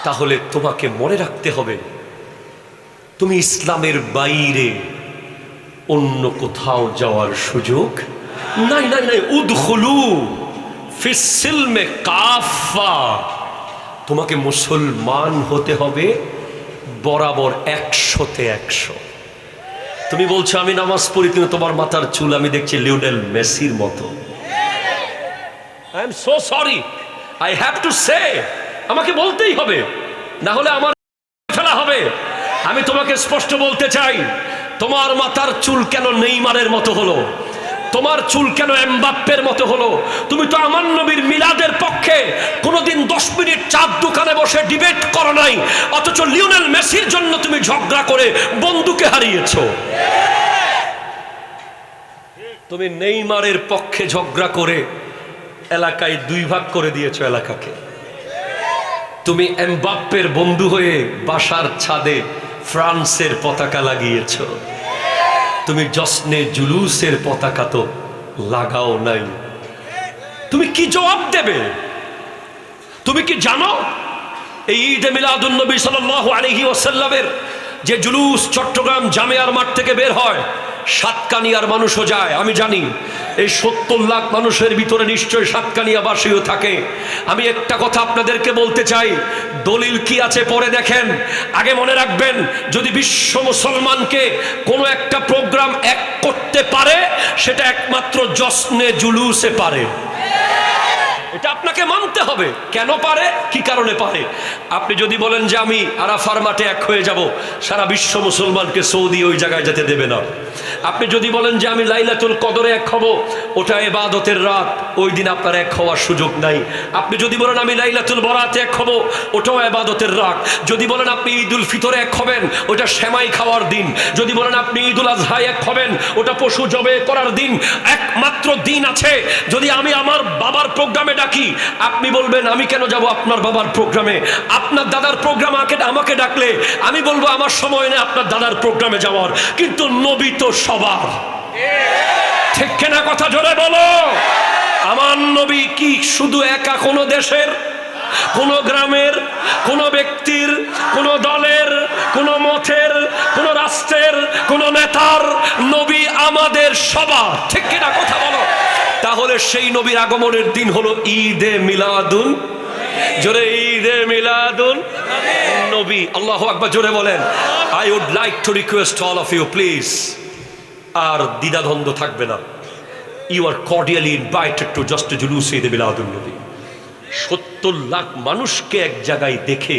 তাহলে তোমাকে মনে রাখতে হবে, তুমি ইসলামের বাইরে অন্য কোথাও যাওয়ার সুযোগ নাই। নাই নাই উদখুলু ফিস সিলমে কাফা। তোমাকে মুসলমান হতে হবে বরাবর 100-তে 100। তুমি বলছো আমি নামাজ পড়ি, কিন্তু তোমার মাথার চুল আমি দেখছি লিওনেল মেসির মতো। I am so sorry, I have to say. আমাকে বলতেই হবে, না হলে আমার ফেলা হবে। আমি তোমাকে স্পষ্ট বলতে চাই, তোমার মাথার চুল কেন নেইমারের মতো হলো? তোমার চুল কেন এমবাপ্পের মতো হলো? তুমি তো আমার নবীর মিলাদের পক্ষে কোনোদিন 10 মিনিট চার দোকানে বসে ডিবেট করো নাই, অথচ লিওনেল মেসির জন্য তুমি ঝগড়া করে বন্ধুকে হারিয়েছো। তুমি নেইমারের পক্ষে ঝগড়া করে এলাকায় 2 ভাগ করে দিয়েছো এলাকাকে। তুমি এমবাপ্পের বন্ধু হয়ে বাসার ছাদে ফ্রান্সের পতাকা লাগিয়েছো। তুমি জশ্নে জুলুসের পতাকা তো লাগাও নাই। তুমি কি জবাব দেবে? তুমি কি জানো এই ঈদে মিলাদুন নবী সাল্লাল্লাহু আলাইহি ওয়াসাল্লামের যে জুলুস চট্টগ্রাম জামিয়ার মাঠ থেকে বের হয়, সাতকানিয়ার মানুষও যায়। আমি জানি এই 70 লাখ মানুষের ভিতরে নিশ্চয় সাতকানিয়াবাসীও থাকে। আমি একটা কথা আপনাদেরকে বলতে চাই, দলিল কি আছে পরে দেখেন, আগে মনে রাখবেন, যদি বিশ্ব মুসলমানকে কোনো একটা প্রোগ্রাম এক করতে পারে, সেটা একমাত্র জশ্নে জুলুসে পারে। এটা আপনাকে মানতে হবে। কেন পারে, কি কারণে পারে? আপনি যদি বলেন যে আমি আরাফার মাঠে এক হয়ে যাব, সারা বিশ্ব মুসলমানকে সৌদি ওই জায়গায় যেতে দেবে না। আপনি যদি বলেন যে আমি লাইলাতুল কদরে এক হব, ওটা ইবাদতের রাত, ওই দিন আপনার এক হওয়ার সুযোগ নাই। আপনি যদি বলেন আমি লাইলাতুল বরাতে এক হব, ওটাও ইবাদতের রাত। যদি বলেন আপনি ঈদুল ফিতরে এক হবেন, ওটা সেমাই খাওয়ার দিন। যদি বলেন আপনি ঈদুল আজহায় এক হবেন, ওটা পশু জবে করার দিন। একমাত্র দিন আছে, যদি আমি আমার বাবার প্রোগ্রামে ডাকি, আপনি বলবেন আমি কেন যাব আপনার বাবার প্রোগ্রামে? আপনার দাদার প্রোগ্রাম আমাকে ডাকলে আমি বলবো আমার সময় নেই আপনার দাদার প্রোগ্রামে যাওয়ার। কিন্তু নবী তো সবার। ঠিক কিনা কথা জোরে বলো। আমার নবী কি শুধু একা কোনো দেশের, কোনো গ্রামের, কোনো ব্যক্তির, কোনো দলের, কোনো মতের, কোনো রাষ্ট্রের, কোনো নেতার? নবী আমাদের সবার। ঠিক কিনা কথা বলো। তাহলে সেই নবীর আগমনের দিন হলো ঈদে মিলাদুন, জোরে ঈদে মিলাদুন নবী। আল্লাহু আকবার, জোরে বলেন। I would like to request all of you, please, আর দ্বিধাদ্বন্দ্ব থাকবে না। You are cordially invited to just জুলুস ঈদে মিলাদুন নবী। 70 লাখ মানুষকে এক জায়গায় দেখে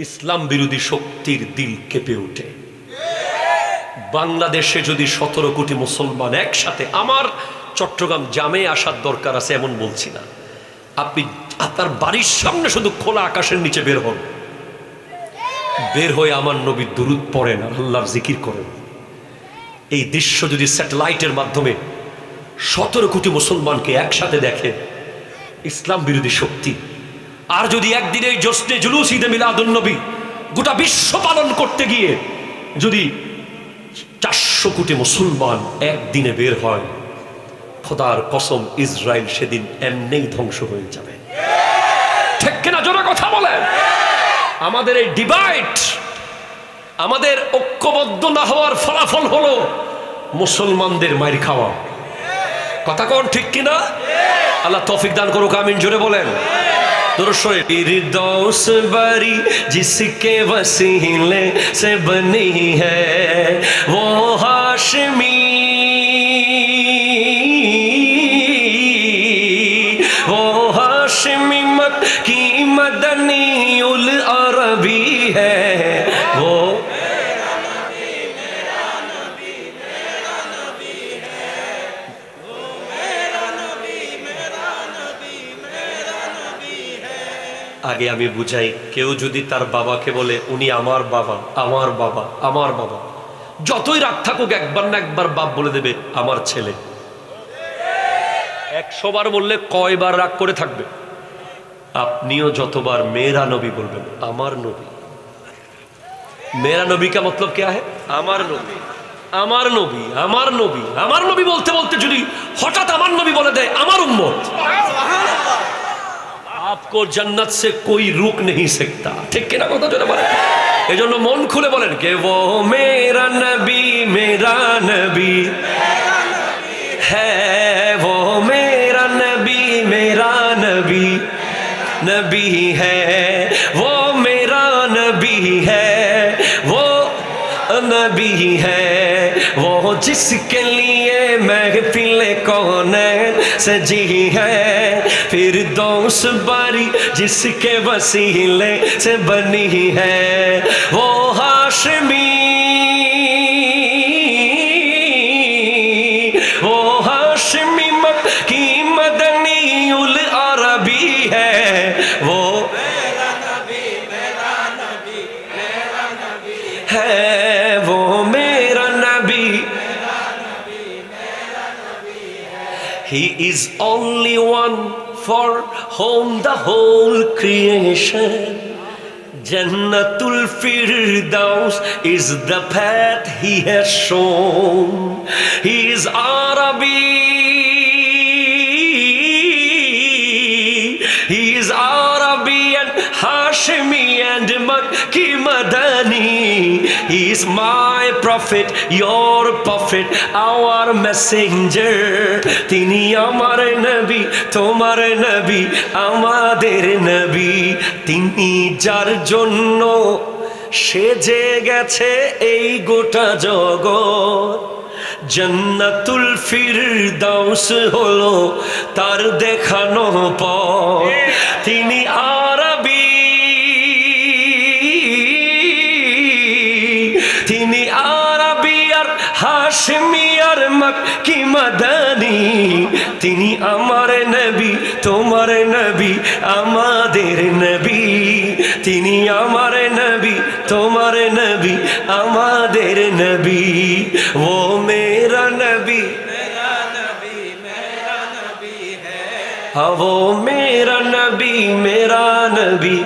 ইসলাম বিরোধী শক্তির দিল কেঁপে ওঠে। বাংলাদেশে যদি 17 কোটি মুসলমান একসাথে, আমার চট্টগ্রাম জামে আসার দরকার আছে এমন বলছি না, আপনি আপনার বাড়ির সামনে শুধু খোলা আকাশের নিচে বের হন, বের হয়ে আমার নবীর দুরূদ পড়েন আর আল্লাহর জিকির করেন। এই দৃশ্য যদি স্যাটেলাইটের মাধ্যমে 17 কোটি মুসলমানকে একসাথে দেখে ইসলাম বিরোধী শক্তি, আর যদি একদিন এই জশ্নে জুলুস ঈদে মিলাদুন নবী গোটা বিশ্ব পালন করতে গিয়ে যদি 400 কোটি মুসলমান একদিনে বের হয়, খোদার কসম ইসরায়েল সেদিন এমনিই ধ্বংস হয়ে যাবে। ঠিক কিনা? জোরে কথা বলেন। আমাদের এই ডিভাইড, আমাদের ঐক্যবদ্ধ না হওয়ার ফলাফল হলো মুসলমানদের মাইর খাওয়া। কথা কোন ঠিক কিনা? আল্লাহ তৌফিক দান করুক, আমিন। জোরে বলেন। फिरदौस बरी जिसके वसीले से बनी है वो हाशमी, वो हाशमी मक्की मदनी उल अरबी है, वो আগে আমি বুঝাই, কেউ যদি তার বাবাকে বলে উনি আমার বাবা, আমার বাবা, আমার বাবা, যতই রাগ থাকুক একবার না একবার বাপ বলে দেবে আমার ছেলে। 100 বার বললে কয়বার রাগ করে থাকবে? আপনিও যতবার মেরা নবী বলবেন, আমার নবী। মেরা নবী কা মতলব क्या है? আমার নবী, আমার নবী, আমার নবী, আমার নবী বলতে বলতে যদি হঠাৎ আমার নবী বলে দেয় আমার উম্মত, आपको जन्नत से कोई रोक नहीं सकता। ठीक है ना? কথা জোরে বলেন। এজন্য মন খুলে বলেন কে वो मेरा नबी है, वो मेरा नबी नबी है, वो मेरा नबी है, वो नबी है, वो जिसके लिए महफिल कौनैन सजी है, फिरदौस बारी जिसके वसीले से बनी है, वो हाशमी, वो हाशमी मक्की मदनी उल अरबी है, वो है, वो मेरा नबी। He is only one for whom the whole creation. Jannatul Firdaus is the path he has shown. He is Arabi, he is Arabi and Hashimi and Makki Madani. He is my prophet, your prophet, our messenger. Tini amar nabi, tomar nabi, amader nabi. Tini jar jonno সেজে গেছে এই গোটা জগৎ, জান্নাতুল ফিরদাউস হলো তার দেখানো পথ। তিনি আরবি, তিনি আরবি আর হাশমি আর মক্কি মাদানী। তিনি আমার নবী, তোমার নবী, আমাদের নবী। তিনি আমার নবী, তোমার নবী, আমাদের নবী। ও মেরা নবী, हाँ वो मेरा नबी, मेरा नबी।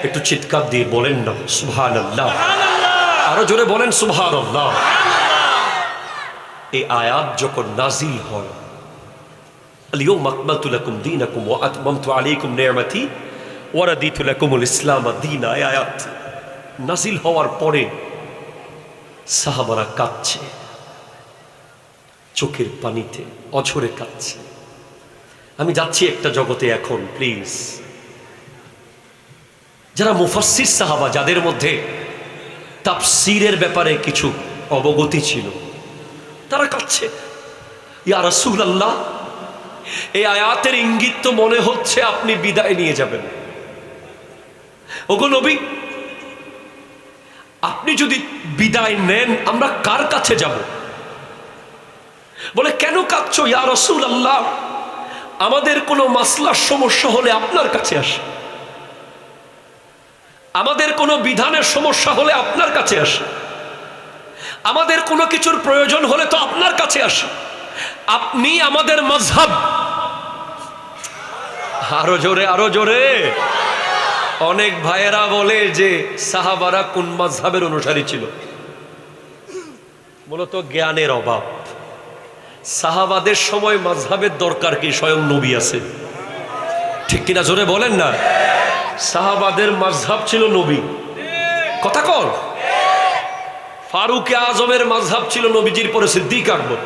একটু চিৎকার দিয়ে বলেন না সুবহানাল্লাহ, আরো জোরে বলেন সুবহানাল্লাহ। এই আয়াত যখন নাজিল হয়, আল-ইয়াওমা আকমালতু লাকুম দীনাকুম ওয়া আতমামতু আলাইকুম নি'মাতি ওয়া রাদিতু লাকুমুল ইসলাম দীনা, এই আয়াত নাজিল হওয়ার পরে সাহাবারা কাঁদছে, চোখের পানিতে অঝরে কাঁদছে। আমি যাচ্ছি একটা জগতে এখন, প্লিজ যারা মুফাসসির সাহাবা, যাদের মধ্যে তাফসীরের ব্যাপারে কিছু অবগতি ছিল, তারা কাঁদছে। ইয়া রাসূলুল্লাহ, এই আয়াতের ইঙ্গিত তো মনে হচ্ছে আপনি বিদায় নিয়ে যাবেন। ওগো নবী, আপনি যদি বিদায় নেন আমরা কার কাছে যাব? বলে কেন কাঁদছো ইয়া রাসূলুল্লাহ? আমাদের কোনো মাসলার সমস্যা হলে আপনার কাছে আসে, আমাদের কোনো বিধানের সমস্যা হলে আপনার কাছে আসে, আমাদের কোনো কিছুর প্রয়োজন হলে তো আপনার কাছে আসি, আপনি আমাদের মাযহাব। আরো জোরে, আরো জোরে। অনেক ভাইয়েরা বলে যে সাহাবারা কোন মাযহাবের অনুসারী ছিল? মূলত জ্ঞানের অভাব। সাহাবাদের সময় মাযহাবের দরকার কি? স্বয়ং নবী আছে, ঠিক কিনা? জোরে বলেন না। সাহাবাদের মাযহাব ছিল নবী। কথা কর। ফারুক আজমের মাযহাব ছিল নবীজির পরে সিদ্দিক আকবর।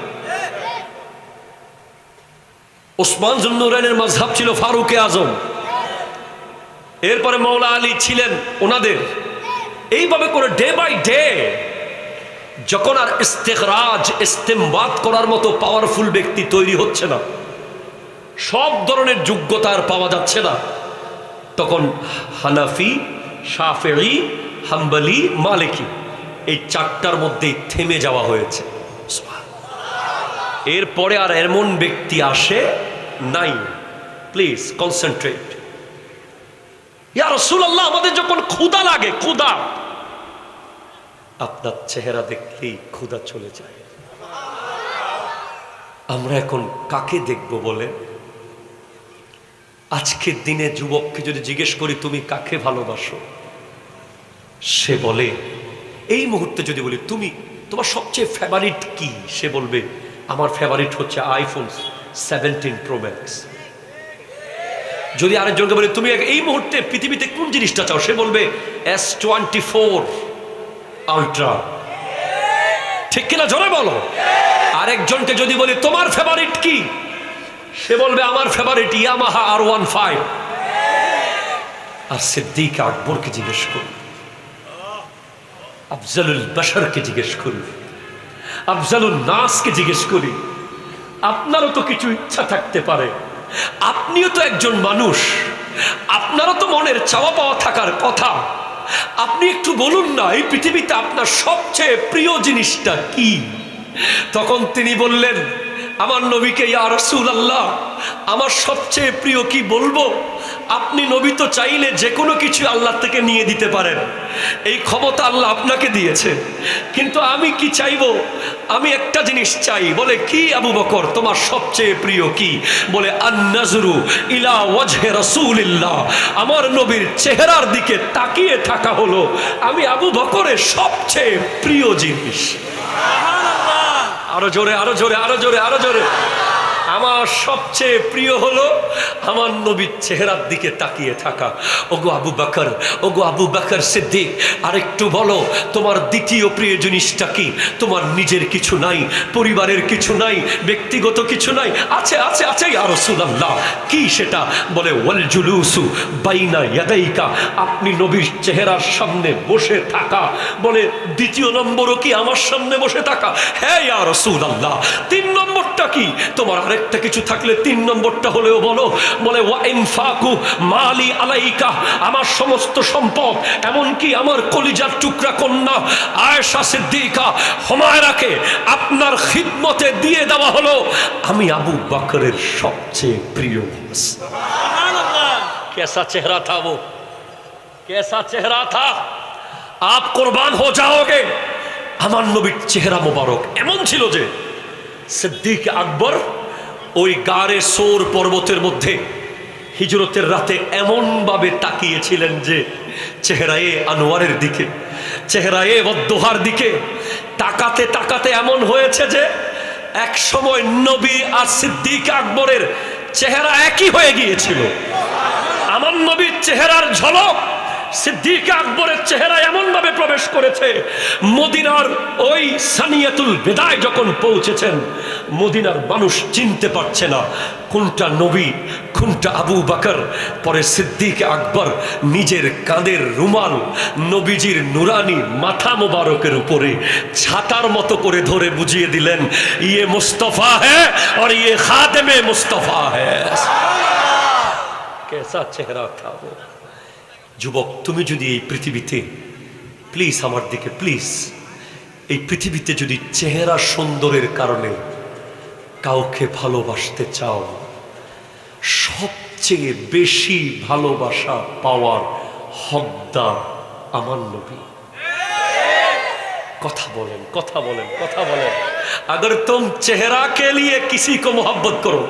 ওসমান জুন্নুরাইনের মাযহাব ছিল ফারুক আজম। এরপরে মৌলা আলী ছিলেন ওনাদের। এইভাবে করে ডে বাই ডে যখন আর ইস্তেখরাজ, ইস্তেমবাদ করার মতো পাওয়ারফুল ব্যক্তি তৈরি হচ্ছে না, সব ধরনের যোগ্যতা আর পাওয়া যাচ্ছে না, তখন হানাফি, শাফেঈ, হাম্বলি, মালিকি এই চারটার মধ্যেই থেমে যাওয়া হয়েছে। এরপরে আর এমন ব্যক্তি আসে নাই। Please concentrate. ইয়া রাসূলুল্লাহ, আমাদের যখন ক্ষুধা লাগে, ক্ষুধা, আপনার চেহারা দেখলেই ক্ষুধা চলে যায়। আমরা এখন কাকে দেখব বলে? আজকের দিনে যুবককে যদি জিজ্ঞেস করি তুমি কাকে ভালোবাসো, সে বলে, এই মুহূর্তে যদি বলি তুমি তোমার সবচেয়ে ফেভারিট কি, সে বলবে আমার ফেভারিট হচ্ছে আইফোন 17 প্রো ম্যাক্স। যদি আরেকজনকে বলি তুমি এই মুহূর্তে পৃথিবীতে কোন জিনিসটা চাও, সে বলবে S24 আলট্রা। ঠিক কিনা? জোরে বলো। আরেকজনকে যদি বলি তোমার ফেভারিট কি, সে বলবে আমার ফেভারিট ইয়ামাহা R15। আর সিদ্দিক আকবরকে জিজ্ঞেস করি, আফজালুল বাশারকে জিজ্ঞেস করি, আফজালুল নাসকে জিজ্ঞেস করি, আপনারও তো কিছু ইচ্ছা থাকতে পারে, আপনিও তো একজন মানুষ, আপনারও তো মনের চাওয়া পাওয়া থাকার কথা। আপনি একটু বলুন না, এই পৃথিবীতে আপনার সবচেয়ে প্রিয় জিনিসটা কি? তখন তিনি বললেন, আমার নবীকে, ইয়া রাসূলুল্লাহ, আমার সবচেয়ে প্রিয় কি বলবো? আপনি নবী তো চাইলে যে কোনো কিছু আল্লাহ থেকে নিয়ে দিতে পারেন, এই ক্ষমতা আল্লাহ আপনাকে দিয়েছে, কিন্তু আমি কি চাইবো? আমি একটা জিনিস চাই। বলে কি আবু বকর, তোমার সবচেয়ে প্রিয় কি? বলে আন-নাজরু ইলা ওয়াজহি রাসূলিল্লাহ, আমার নবীর চেহারার দিকে তাকিয়ে থাকা হলো আমি আবু বকরের সবচেয়ে প্রিয় জিনিস। আরো জোরে, আরো জোরে, আরো জোরে, আরো জোরে। আমার সবচেয়ে প্রিয় হলো আমার নবীর চেহারার দিকে তাকিয়ে থাকা। ওগো আবু বকর, ওগো আবু বকর সিদ্দিক, আরেকটু বলো তোমার দ্বিতীয় প্রিয় জিনিসটা কি? তোমার নিজের কিছু নাই, পরিবারের কিছু নাই, ব্যক্তিগত কিছু নাই? আছে, আছে, আছে ইয়া রাসূলুল্লাহ। কি সেটা? বলে ওয়াল জুলুসু বাইনা ইয়াদাইকা, আপনি নবীর চেহারার সামনে বসে থাকা। বলে দ্বিতীয় নম্বরও কি আমার সামনে বসে থাকা? হ্যাঁ ইয়া রাসূলুল্লাহ। 3 নম্বরটা কি? তোমার আরেকটা কিছু থাকলে 3 নম্বরটা হলেও বলো। বলে ওয়া ইনফাকু মালি আলাইকা, আমার সমস্ত সম্পদ, এমনকি আমার কলিজার টুকরা কন্যা আয়েশা সিদ্দিকা হুমায়রাকে আপনার খিদমতে দিয়ে দেওয়া হলো। আমি আবু বকরের সবচেয়ে প্রিয়। সুবহানাল্লাহ। कैसा चेहरा था वो, कैसा चेहरा था, आप कुर्बान हो जाओगे। আমার নবীর চেহারা মোবারক এমন ছিল যে সিদ্দিক আকবর ওই গারে সোর পর্বতের মধ্যে হিজরতের রাতে এমন ভাবে তাকিয়েছিলেন যে চেহারায়ে আনোয়ারের দিকে, চেহারায়ে ওয়াদ্দুহার দিকে তাকাতে তাকাতে এমন হয়েছে যে এক সময় নবী আর সিদ্দিক আকবরের চেহারা একই হয়ে গিয়েছিল। আমার নবীর চেহারার ঝলক সিদ্দিক আকবরের চেহারা এমন ভাবে প্রবেশ করেছে, মদিনার ওই সানিয়াতুল বিদায় যখন পৌঁছেছেন, মদিনার মানুষ চিনতে পারছে না কোনটা নবী কোনটা আবু বকর। পরে সিদ্দিক আকবর নিজের কাঁধের রুমাল নবীজির নুরানি মাথা মোবারকের উপরে ছাতার মতো করে ধরে বুঝিয়ে দিলেন, ইয়ে মুস্তফা হ্যাঁ আর ইয়ে খাদেমে মুস্তফা হ্যাঁ। কেসা চেহারা থা वो। যুবক, তুমি যদি এই পৃথিবীতে, প্লিজ আমার দিকে প্লিজ, এই পৃথিবীতে যদি চেহারা সুন্দরের কারণে কাউকে ভালোবাসতে চাও, সবচেয়ে বেশি ভালোবাসা পাওয়ার হকদার আমার নবী। কথা বলেন, কথা বলেন, কথা বলেন। अगर तुम चेहरा के लिए किसी को मोहब्बत करो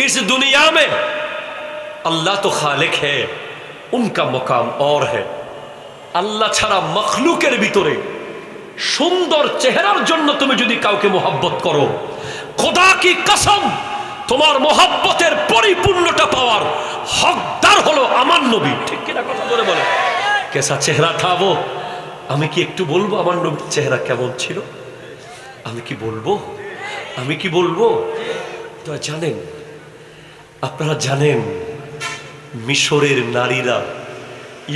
इस दुनिया में, अल्लाह तो खालिक है, उनका मुकाम और है। আল্লাহ ছাড়া মখলুকের ভিতরে সুন্দর চেহারার জন্য তুমি যদি কাউকে মোহাব্বত করো, খোদা কি কসম, তোমার মোহাব্বতের পরিপূর্ণতা পাওয়ার হকদার হলো আমার নবী। ঠিক কিনা কথা বলে বলে কেসা চেহারা থা वो? আমি কি একটু বলবো আমার নবীর চেহারা কেমন ছিল? আমি কি বলবো? আমি কি বলবো? তো জানেন, আপনারা জানেন মিশরের নারীরা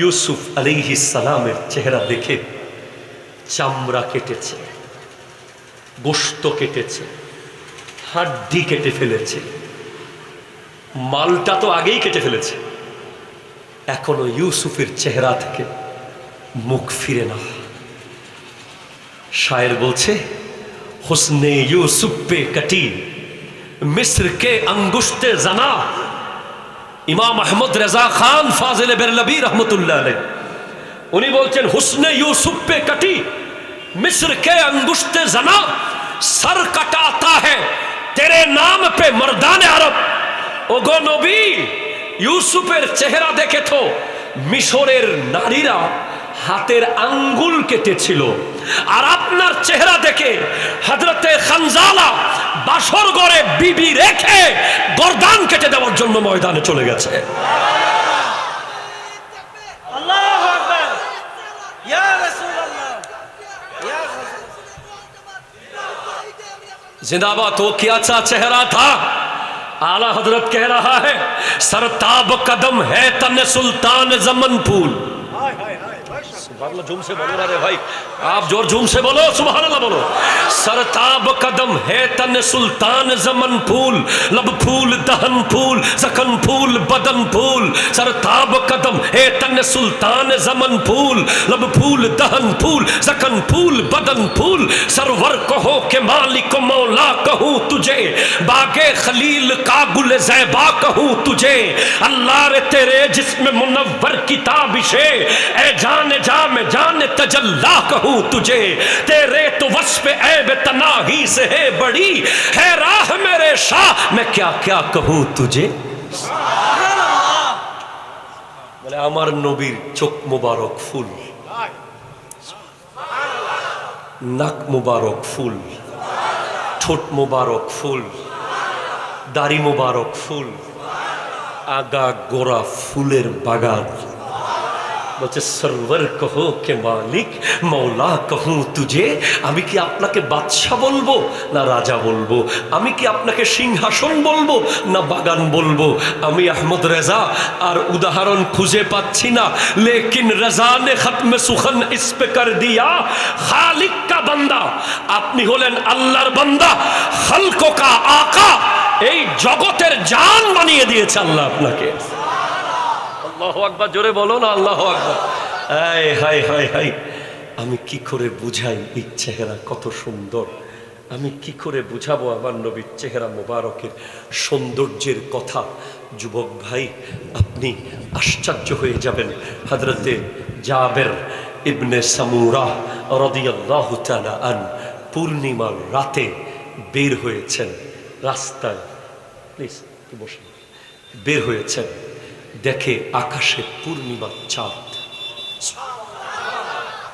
ইউসুফ আলাইহিস সালামের চেহারা দেখে চামড়া কেটেছে, গোশত কেটেছে, হাড্ডি কেটে ফেলেছে, মালটা তো আগেই কেটে ফেলেছে, এখনো ইউসুফের চেহারা থেকে মুখ ফিরে না। শায়ের বলছে, হুসনে ইউসুফ পে কটি মিস্র কে अंगुष्टे जना। ইমাম আহমদ রেজা খান ফাজিলে বেরলভী রহমতুল্লাহ আলাইহ উনি বলছেন, হুসনে ইউসুফ পে কটি मिस्र के अंगुष्टे जना, सर कटाता है तेरे नाम पे मर्दान अरब। ওগো নবী, ইউসুফের চেহারা দেখে তো মিশরের নারীরা হাতের আঙ্গুল কেটেছিল, আর আপনার চেহারা দেখে হযরতে খানজালা বাসর ঘরে বিবি রেখে গর্দান কেটে দেওয়ার জন্য ময়দানে চলে গেছে। আল্লাহু আকবার, ইয়া রাসূলুল্লাহ, ইয়া जिंदाबाद। तो क्या सा चेहरा था? आला हजरत कह रहा है, सरताब कदम है तन सुल्तान जमन फूल। हाय हाय हाय, सुभान अल्लाह, झूम से बोलो ना रे भाई, आप जोर झूम से बोलो, सुभान अल्लाह बोलो। सरताब कदम है तन सुल्तान जमन फूल, लब फूल दहन फूल जखन फूल बदन फूल। सरताब कदम है तन सुल्तान जमन फूल, लब फूल दहन फूल जखन फूल बदन फूल। सरवर कहो के मालिक मौला कहूँ तुझे, बागे खलील का गुल ज़ैबा कहूँ तुझे। अल्लाह रे तेरे जिस्म मुनव्वर किताबिशे, ए जान जा मैं जान तजल्ला कहूँ तुझे। तेरे तो वस्फ ऐब तनाही से है बड़ी, है राह मेरे शाह मैं क्या क्या कहूँ तुझे। বলে আমার নবীর চোখ মুবারক ফুল, নাক মুবারক ফুল, ঠোঁট মুবারক ফুল, দাড়ি মুবারক ফুল, আগা গোড়া ফুলের বাগান। বলছে সরওয়ার কহো কে মালিক মৌলা कहूँ तुझे। আমি কি আপনাকে বাদশা বলবো না রাজা বলবো? আমি কি আপনাকে সিংহাসন বলবো না বাগান বলবো? আমি আহমদ রেজা আর উদাহরণ খুঁজে পাচ্ছি না, লেকিন রেজা নে খতমে সুখন ইস পে কর দিয়া খালিক কা বান্দা। আপনি হলেন আল্লাহর বান্দা, খালকো কা আকা। এই জগতের জান বানিয়ে দিয়েছে আল্লাহ আপনাকে। আল্লাহু আকবার, জোরে বলো না আল্লাহু আকবার। হায় হায় হায় হায়, আমি কি করে বুঝাই এই চেহারা কত সুন্দর? আমি কি করে বুঝাবো আমার নবীর চেহারা মোবারকের সৌন্দর্যের কথা? যুবক ভাই, আপনি আশ্চর্য হয়ে যাবেন। হযরতে জাবের ইবনে সামুরা রাদিয়াল্লাহু তাআলা আন পূর্ণিমার রাতে বের হয়েছেন রাস্তায়। প্লিজ বসুন। বের হয়েছেন, দেখে আকাশে পূর্ণিমার চাঁদ।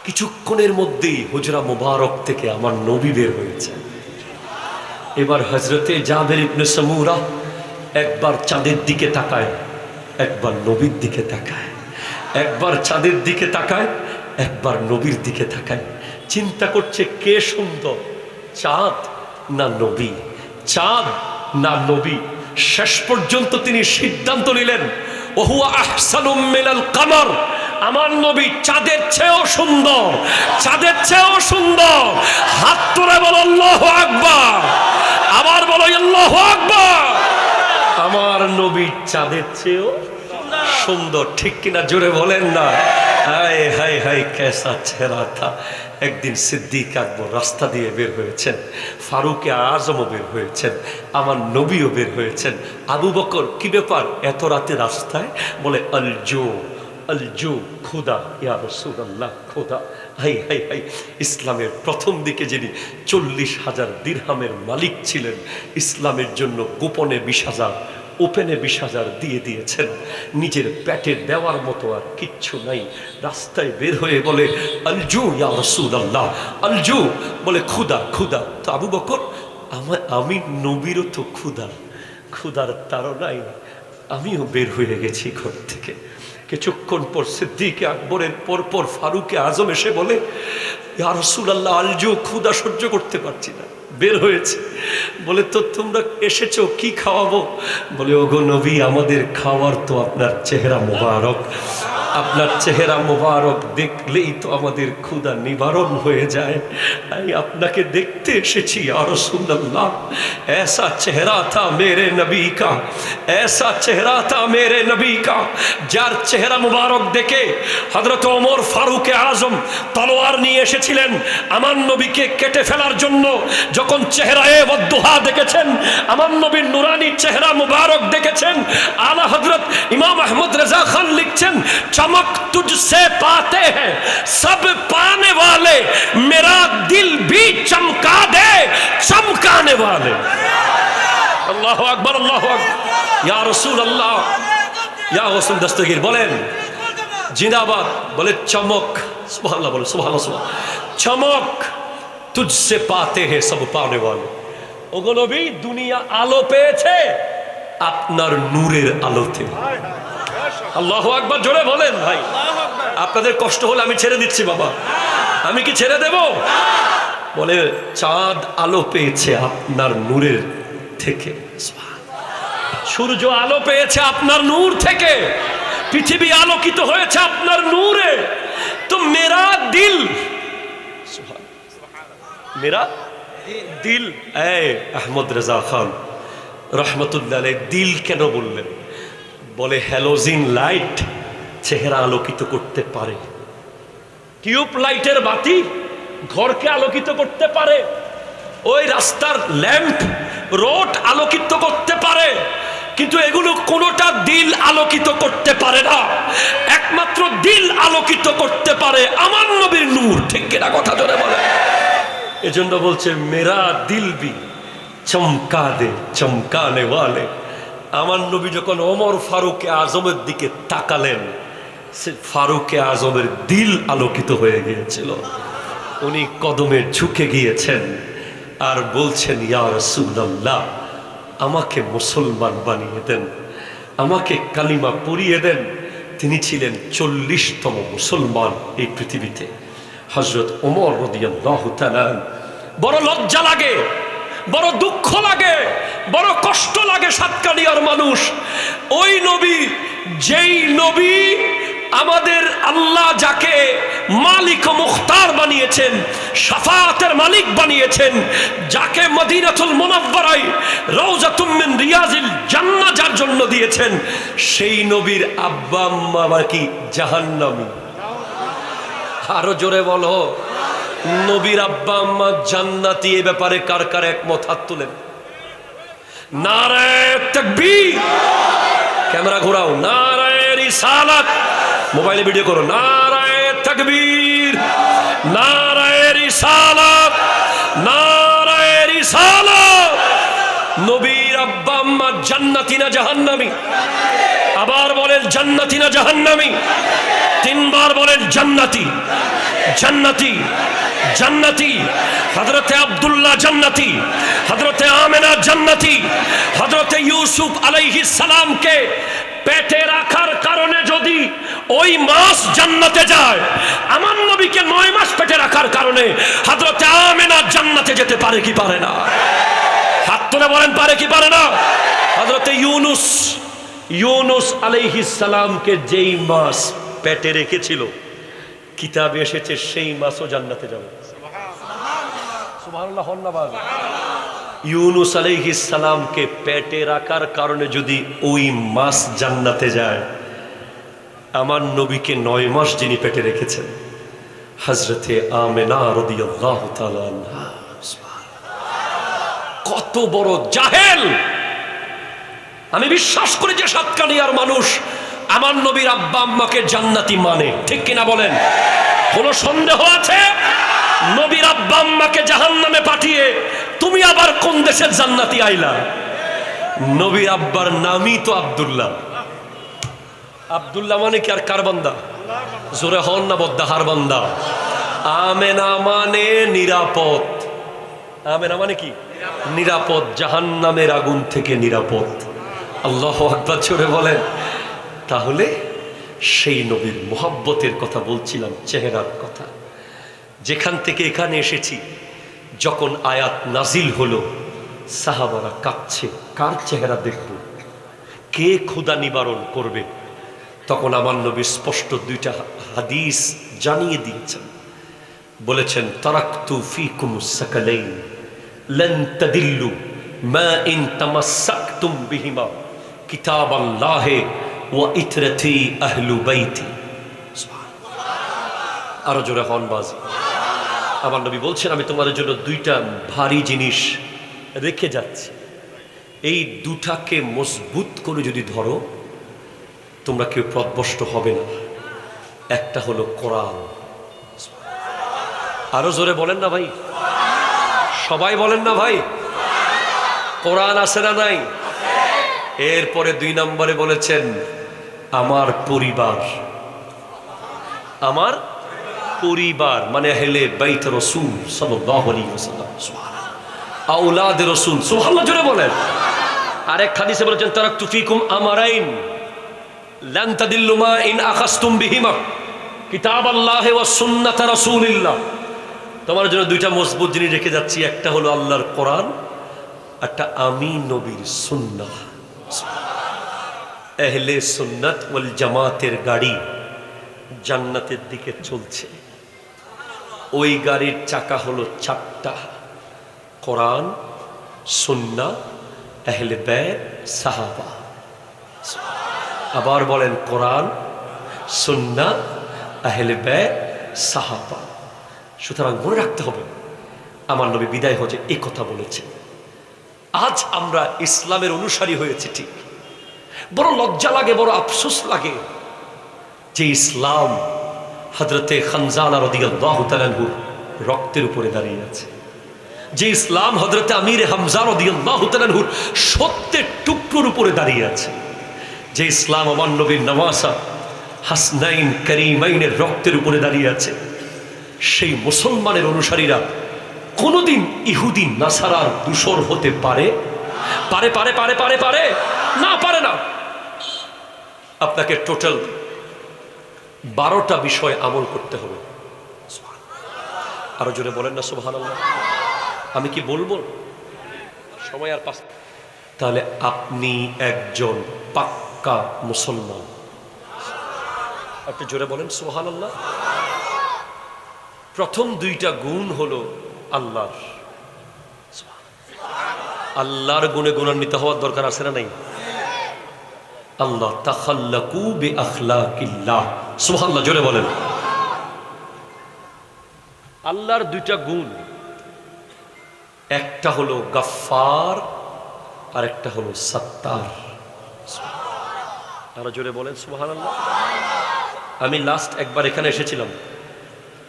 কিছুক্ষণের মধ্যেই হুজরা মুবারক থেকে আমার নবী বের হয়েছে। এবার হযরতে জাবের ইবনে সামুরা একবার চাঁদের দিকে তাকায়, একবার নবীর দিকে তাকায়, একবার চাঁদের দিকে তাকায়, একবার নবীর দিকে তাকায়। চিন্তা করছে কে সুন্দর, চাঁদ না নবী, চাঁদ না নবী। শেষ পর্যন্ত তিনি সিদ্ধান্ত নিলেন, ওহুয়া আহসানু মিনাল কমর। আমার নবী চাঁদের চেয়েও সুন্দর, চাঁদের চেয়েও সুন্দর। হাত তুলে বলো আল্লাহু আকবার, আবার বলো আল্লাহু আকবার। আমার নবী চাঁদের চেয়েও সুন্দর, ঠিক কিনা জোরে বলেন না? হায় হায় হায়, কেসা চেহারা থা। একদিন সিদ্দিক আকবর রাস্তা দিয়ে বের হয়েছেন, ফারুকে আজমও বের হয়েছেন, আমার নবীও বের হয়েছেন। আবু বকর, কি ব্যাপার এত রাতে রাস্তায়? বলে আলজু আলজু খুদা ইয়া রাসূলুল্লাহ, খুদা হাই হাই হাই, ইসলামের প্রথম দিকে যিনি 40,000 দিরহামের মালিক ছিলেন, ইসলামের জন্য গোপনে 20,000, ওপেনে 20,000 দিয়ে দিয়েছেন। নিজের পেটে দেওয়ার মতো আর কিচ্ছু নাই। রাস্তায় বের হয়ে বলে আলজু ইয়া রাসূলুল্লাহ, আলজু, বলে ক্ষুধা ক্ষুধা। তো আবু বকর, আমি নবীরও তো ক্ষুধার তাড়নায় আমিও বের হয়ে গেছি ঘর থেকে। কিছুক্ষণ পর সিদ্দিক আকবরের পরপর ফারুকে আজম এসে বলে ইয়া রাসূলুল্লাহ, আলজু, ক্ষুধা সহ্য করতে পারছি না, বের হয়েছে। বলে তো তোমরা এসেছো, কি খাওয়াবো? বলে ওগো নবী, আমাদের খাওয়ার তো আপনার চেহারা মোবারক, আপনার চেহারা মোবারক দেখলেই তো আমাদের ক্ষুধা নিবারণ হয়ে যায়। আমি আপনাকে দেখতে এসেছি ইয়া রাসূলুল্লাহ। ऐसा चेहरा था मेरे नबी का, ऐसा चेहरा था मेरे नबी का, যার চেহারা মুবারক দেখে হযরত ওমর ফারুক আজম তলোয়ার নিয়ে এসেছিলেন আমার নবীকে কেটে ফেলার জন্য। যখন চেহারায়ে ওয়াদ্দুহা দেখেছেন, আমার নবীর নুরানি চেহারা মুবারক দেখেছেন, আলা হযরত ইমাম আহমদ রেজা খান লিখছেন, चमक तुझसे पाते हैं सब पाने वाले, मेरा दिल भी चमका दे चमकाने वाले। अल्लाह अकबर, अल्लाह अकबर, या रसूल अल्लाह, या गौसुल दस्तगीर বলেন जिंदाबाद। বলে चमक, सुभान बोले सुभान अल्लाह, चमक तुझसे पाते हैं सब पाने वाले। ওগো নবী, দুনিয়া আলো পেয়েছে আপনার নূরের আলোতে। আল্লাহু আকবার, জোরে বলেন ভাই। আপনাদের কষ্ট হলে আমি ছেড়ে দিচ্ছি বাবা, আমি কি ছেড়ে দেব? বলে চাঁদ আলো পেয়েছে আপনার নূরের থেকে, সূর্য আলো পেয়েছে আপনার নূর থেকে, পৃথিবী আলোকিত হয়েছে আপনার নূরে। তো মেরা দিল, মেরা দিল, আহমদ রেজা খান রহমতুল্লাহ আলাইহি দিল কেন বললেন? বলে হ্যালোজিন লাইট চেহারা আলোকিত করতে পারে, টিউব লাইটের বাতি ঘরকে আলোকিত করতে পারে, ওই রাস্তার ল্যাম্প রোড আলোকিত করতে পারে, কিন্তু এগুলো কোনোটা দিল আলোকিত করতে পারে না। একমাত্র দিল আলোকিত করতে পারে আমার নবীর নূর। ঠিক কিনা কথা জোরে বলে? এজন্য বলছে মেরা দিল ভি চমকা দে চমকানে ওয়ালে। আমার নবী যখন ওমর ফারুক আজমের দিকে তাকালেন, সে ফারুক আজমের দিল আলোকিত হয়ে গিয়েছিল। উনি কদমে ঝুঁকে গিয়েছেন আর বলছেন ইয়া রাসূলুল্লাহ, আমাকে মুসলমান বানিয়ে দেন, আমাকে কালিমা পড়িয়ে দেন। তিনি ছিলেন 40তম মুসলমান এই পৃথিবীতে। হযরত ওমর রাদিয়াল্লাহু তাআলা, বড় লজ্জা লাগে, বড় দুঃখ লাগে, বড় কষ্ট লাগে সাতকানিয়ার মানুষ। ওই নবী, যেই নবী আমাদের আল্লাহ যাকে মালিক ও মুখতার বানিয়েছেন, শাফাআতের মালিক বানিয়েছেন, যাকে মদিনাতুল মুনাওয়ারায় রওজাতুম মিন রিয়াজিল জান্নাহ যার জন্য দিয়েছেন, সেই নবীর আব্বা আম্মা নাকি জাহান্নামী। আরো জোরে বলো, নবীর আব্বা আম্মা জান্নাতি। এ ব্যাপারে কার কার একমত? হাত তুলেন। নারায়ে তাকবীর, ক্যামেরা ঘোরাও, নারায়ে রিসালাত, মোবাইলে ভিডিও করো, নারায়ে তাকবীর, নারায়ে রিসালাত, নারায়ে রিসালাত। নবীর আব্বা আম্মা জান্নাতি না জাহান্নামী? আবার বলেন জান্নাতি না জাহান্নামী? তিনবার বলেন জান্নাতি, জান্নাতি, জান্নাতি। হযরতে আব্দুল্লাহ জান্নাতি, হযরতে আমেনা জান্নাতি। হযরতে ইউসুফ আলাইহিস সালামকে পেটে রাখার কারণে যদি ওই মাস জান্নাতে যায়, আমার নবীকে 9 মাস পেটে রাখার কারণে হযরতে আমেনা জান্নাতে যেতে পারে কি পারে না? হাত তুলে বলেন পারে কি পারে না? হযরতে ইউনুস আলাইহিস সালামকে যেই মাস পেটে রেখেছিল, কিতাবে এসেছে সেই মাসও জান্নাতে যাবে। সুবহানাল্লাহ, ধন্যবাদ। ইউনুস আলাইহিস সালামকে পেটে রাখার কারণে যদি ওই মাস জান্নাতে যায়, আমার নবীকে 9 মাস যিনি পেটে রেখেছেন, হযরতে আমেনা রাদিয়াল্লাহু তাআলা আনহা, কত বড় জাহেল! আমি বিশ্বাস করি যে সাতকানিয়ার মানুষ আমার নবীর আব্বা আম্মাকে জান্নাতি মানে, ঠিক কিনা বলেন? কোনো সন্দেহ আছে? নবীর আব্বা আম্মাকে জাহান্নামে পাঠিয়ে তুমি আবার কোন দেশের জান্নাতি আইলা? নবীর আব্বার নামই তো আব্দুল্লাহ। আব্দুল্লাহ মানে কি আর কার বান্দা? জোরে হন না বদ্দাহার বান্দা। আমেনা মানে নিরাপদ। আমেনা মানে কি? নিরাপদ, জাহান্নামের আগুন থেকে নিরাপদ। আল্লাহু আকবার জোরে বলেন। তাহলে সেই নবীর মোহাব্বতের কথা বলছিলাম, চেহারার কথা। যেখান থেকে এখানে এসেছি, যখন আয়াত নাজিল হলো সাহাবারা কাঁপছে, কার চেহারা দেখব, কে ক্ষুধা নিবারণ করবে? তখন আমার নবী স্পষ্ট দুইটা হাদিস জানিয়ে দিয়েছেন। বলেছেন, তারাকতু ফিকুমুস সাকালাইন লান তাদিল্লু মা ইন তামাসসাকতুম বিহিমা কিতাবাল্লাহি ওয়া ইতরাতি আহলু বাইতি। আরো জোরে হন বাজি। আমার নবী বলছেন, আমি তোমাদের জন্য দুইটা ভারী জিনিস রেখে যাচ্ছি, এই দুটাকে মজবুত করে যদি ধরো তোমরা কেউ পথভ্রষ্ট হবে না। একটা হলো কোরআন। আরো জোরে বলেন না ভাই, সবাই বলেন না ভাই। কোরআন আছে না নাই? এরপরে 2 নম্বরে বলেছেন আমার পরিবার। আমার পরিবার মানে আহলে বাইত রাসূল সাল্লাল্লাহু আলাইহি ওয়াসাল্লাম, আওলাদ রাসূল। সুবহানাল্লাহ জোরে বলেন। আরেক হাদিসে বলেছেন, তারাকতু ফিকুম আমারাইন লান তাদিল্লু মা ইন আখাযতুম বিহিমা কিতাবাল্লাহি ওয়া সুন্নাত রাসূলিল্লাহ। তোমার জন্য দুইটা মজবুত জিনিস রেখে যাচ্ছি, একটা হলো আল্লাহর কোরআন, একটা আমি নবীর সুন্নাহ। আহলে সুন্নাত ওয়াল জামাতের গাড়ি জান্নাতের দিকে চলছে। ওই গাড়ির চাকা হলো 4টা, কোরআন, সুন্নাহ, আহলে বাইত, সাহাবা। আবার বলেন, কোরআন, সুন্নাহ, আহলে বাইত, সাহাবা। সুতরাং মনে রাখতে হবে, আমার নবী বিদায় হজে এই কথা বলেছেন। আজ আমরা ইসলামের অনুসারী হয়েছি ঠিক, বড় লজ্জা লাগে, বড় আফসোস লাগে যে ইসলাম হযরতে খানজানা রাদিয়াল্লাহু তাআলা আনহুর রক্তের উপরে দাঁড়িয়ে আছে, যে ইসলাম হযরতে আমির হামজা রাদিয়াল্লাহু তাআলা আনহুর সত্যের টুকরোর উপরে দাঁড়িয়ে আছে, যে ইসলাম আমার নবীর নওয়াসা হাসনাইন করিমাইনের রক্তের উপরে দাঁড়িয়ে আছে। সেই মুসলমানের অনুসারীরা কোনোদিন ইহুদি নাসারার দূষর হতে পারে? পারে পারে পারে পারে পারে না, পারে না। আপনাকে টোটাল 12টা বিষয় আমল করতে হবে। আরো জোরে বলেন না সুবহানাল্লাহ। আমি কি বলবো? সময় আর 5। তাহলে আপনি একজন পাক্কা মুসলমান। আপনি জোরে বলেন সুবহানাল্লাহ। প্রথম 2টা গুণ হলো আল্লাহর। আল্লাহর গুণে গুণান্বিত হওয়ার দরকার আছে না নাই? আল্লাহ তাখাল্লাকু বিআখলাকিল্লাহ। সুবহানাল্লাহ জোরে বলেন। আল্লাহর 2টা গুণ, একটা হলো গাফফার আর একটা হলো সাত্তার। আরো জোরে বলেন সুবহানাল্লাহ। আমি লাস্ট একবার এখানে এসেছিলাম,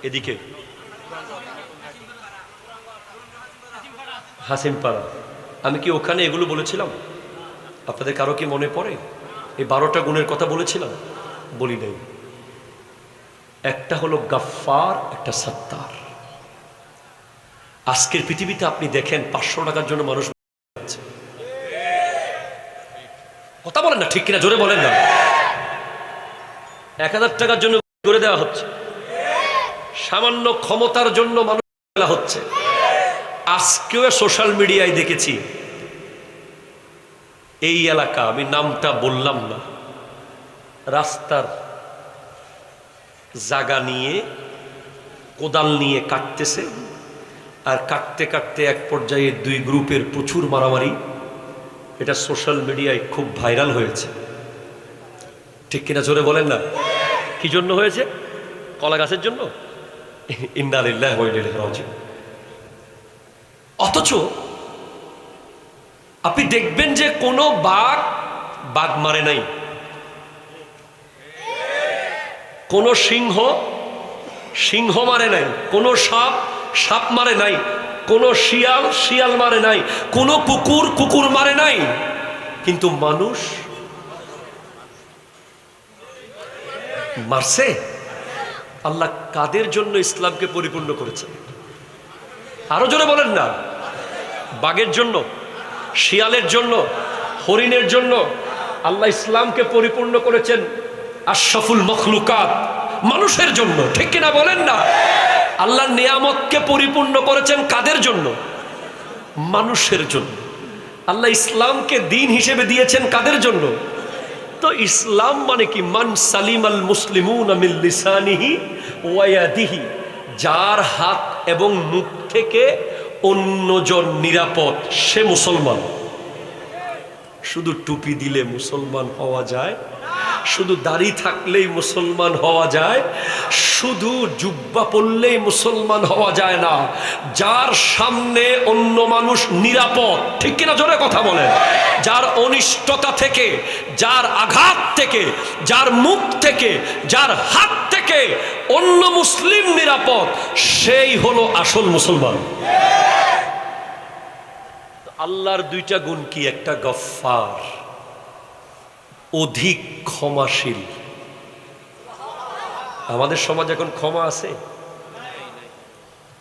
এদিকে হাসিমপাড়া। আমি কি ওখানে এগুলো বলেছিলাম? আপনাদের কারো কি মনে পড়ে? এই 12টা গুণের কথা বলেছিলাম? বলি নাই। একটা হলো গাফফার, একটা সাত্তার। আজকের পৃথিবীতে আপনি দেখেন 500 টাকার জন্য মানুষ কথা বলেন না, ঠিক কিনা জোরে বলেন না। 1000 টাকার জন্য করে দেওয়া হচ্ছে, সামান্য ক্ষমতার জন্য মানুষ হচ্ছে। আজকেও সোশ্যাল মিডিয়ায় দেখেছি, এই এলাকা, আমি নামটা বললাম না, রাস্তার জায়গা নিয়ে কোদাল নিয়ে কাটতেছে, আর কাটতে কাটতে এক পর্যায়ে 2 গ্রুপের প্রচুর মারামারি। এটা সোশ্যাল মিডিয়ায় খুব ভাইরাল হয়েছে, ঠিক কিনা জোরে বলেন না। কি জন্য হয়েছে? কলা গাছের জন্য। ইন্না লিল্লাহি ওয়া ইন্না ইলাইহি রাজিউন। অথচ আপনি দেখবেন যে কোনো বাঘ মারে নাই, কোন সিংহ সিংহ মারে নাই, কোনো সাপ সাপ মারে নাই, কোনো শিয়াল শিয়াল মারে নাই, কোনো কুকুর কুকুর মারে নাই, কিন্তু মানুষ মারছে। আল্লাহ কাদের জন্য ইসলামকে পরিপূর্ণ করেছেন? আরো জোরে বলেন না। বাঘের জন্য, শিয়ালের জন্য, হরিণের জন্য আল্লাহ ইসলামকে পরিপূর্ণ করেছেন আশরাফুল মখলুকাত, মানুষের জন্য। ঠিক কিনা বলেন না? আল্লাহ নিয়ামতকে পরিপূর্ণ করেছেন কাদের জন্য? মানুষের জন্য। আল্লাহ ইসলামকে দিন হিসেবে দিয়েছেন কাদের জন্য? তো ইসলাম মানে কি? মান সালিমাল মুসলিমুনা মিন লিসানিহি ওয়া ইয়াদিহি, যার হাত এবং মুখ থেকে অন্যজন নিরাপদ, সে মুসলমান। শুধু টুপি দিলে মুসলমান হওয়া যায়? শুধু দাড়ি থাকলেই মুসলমান হওয়া যায়? শুধু জুব্বা পরলেই মুসলমান হওয়া যায় না। যার সামনে অন্য মানুষ নিরাপদ, ঠিক কিনা জোরে কথা বলেন, যার অনিষ্টতা থেকে, যার আঘাত থেকে, যার মুখ থেকে, যার হাত থেকে অন্য মুসলিম নিরাপদ, সেই হলো আসল মুসলমান। আল্লাহর দুইটা গুণ কি? একটা গফফার, অধিক ক্ষমাশীল। আমাদের সমাজ এখন ক্ষমা আছে?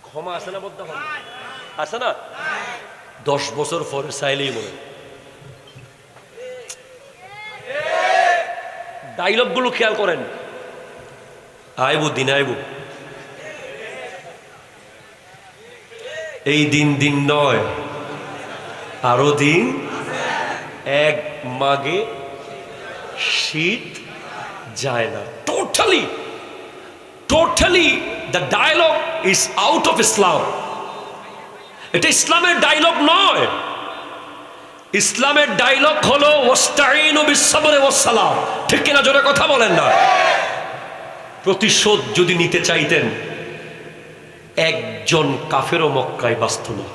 ক্ষমা আছে না? বলতে হবে আছে না? 10 বছর পরে চাইলেই মনে। ডায়লগ গুলো খেয়াল করেন। আইবু দিন আইবু, এই দিন দিন নয়, আরো দিন, এক মাগে শীত যায় না। Totally the dialogue is out of Islam. এটা ইসলামের ডায়লগ নয়। ইসলামের ডায়লগ হলো ওয়াস্তাইনু বিস-সাবরি ওয়াস-সালাহ। ঠিক কিনা জোরে কথা বলেন না? প্রতিশোধ যদি নিতে চাইতেন, একজন কাফেরও মক্কায় বাঁচত না।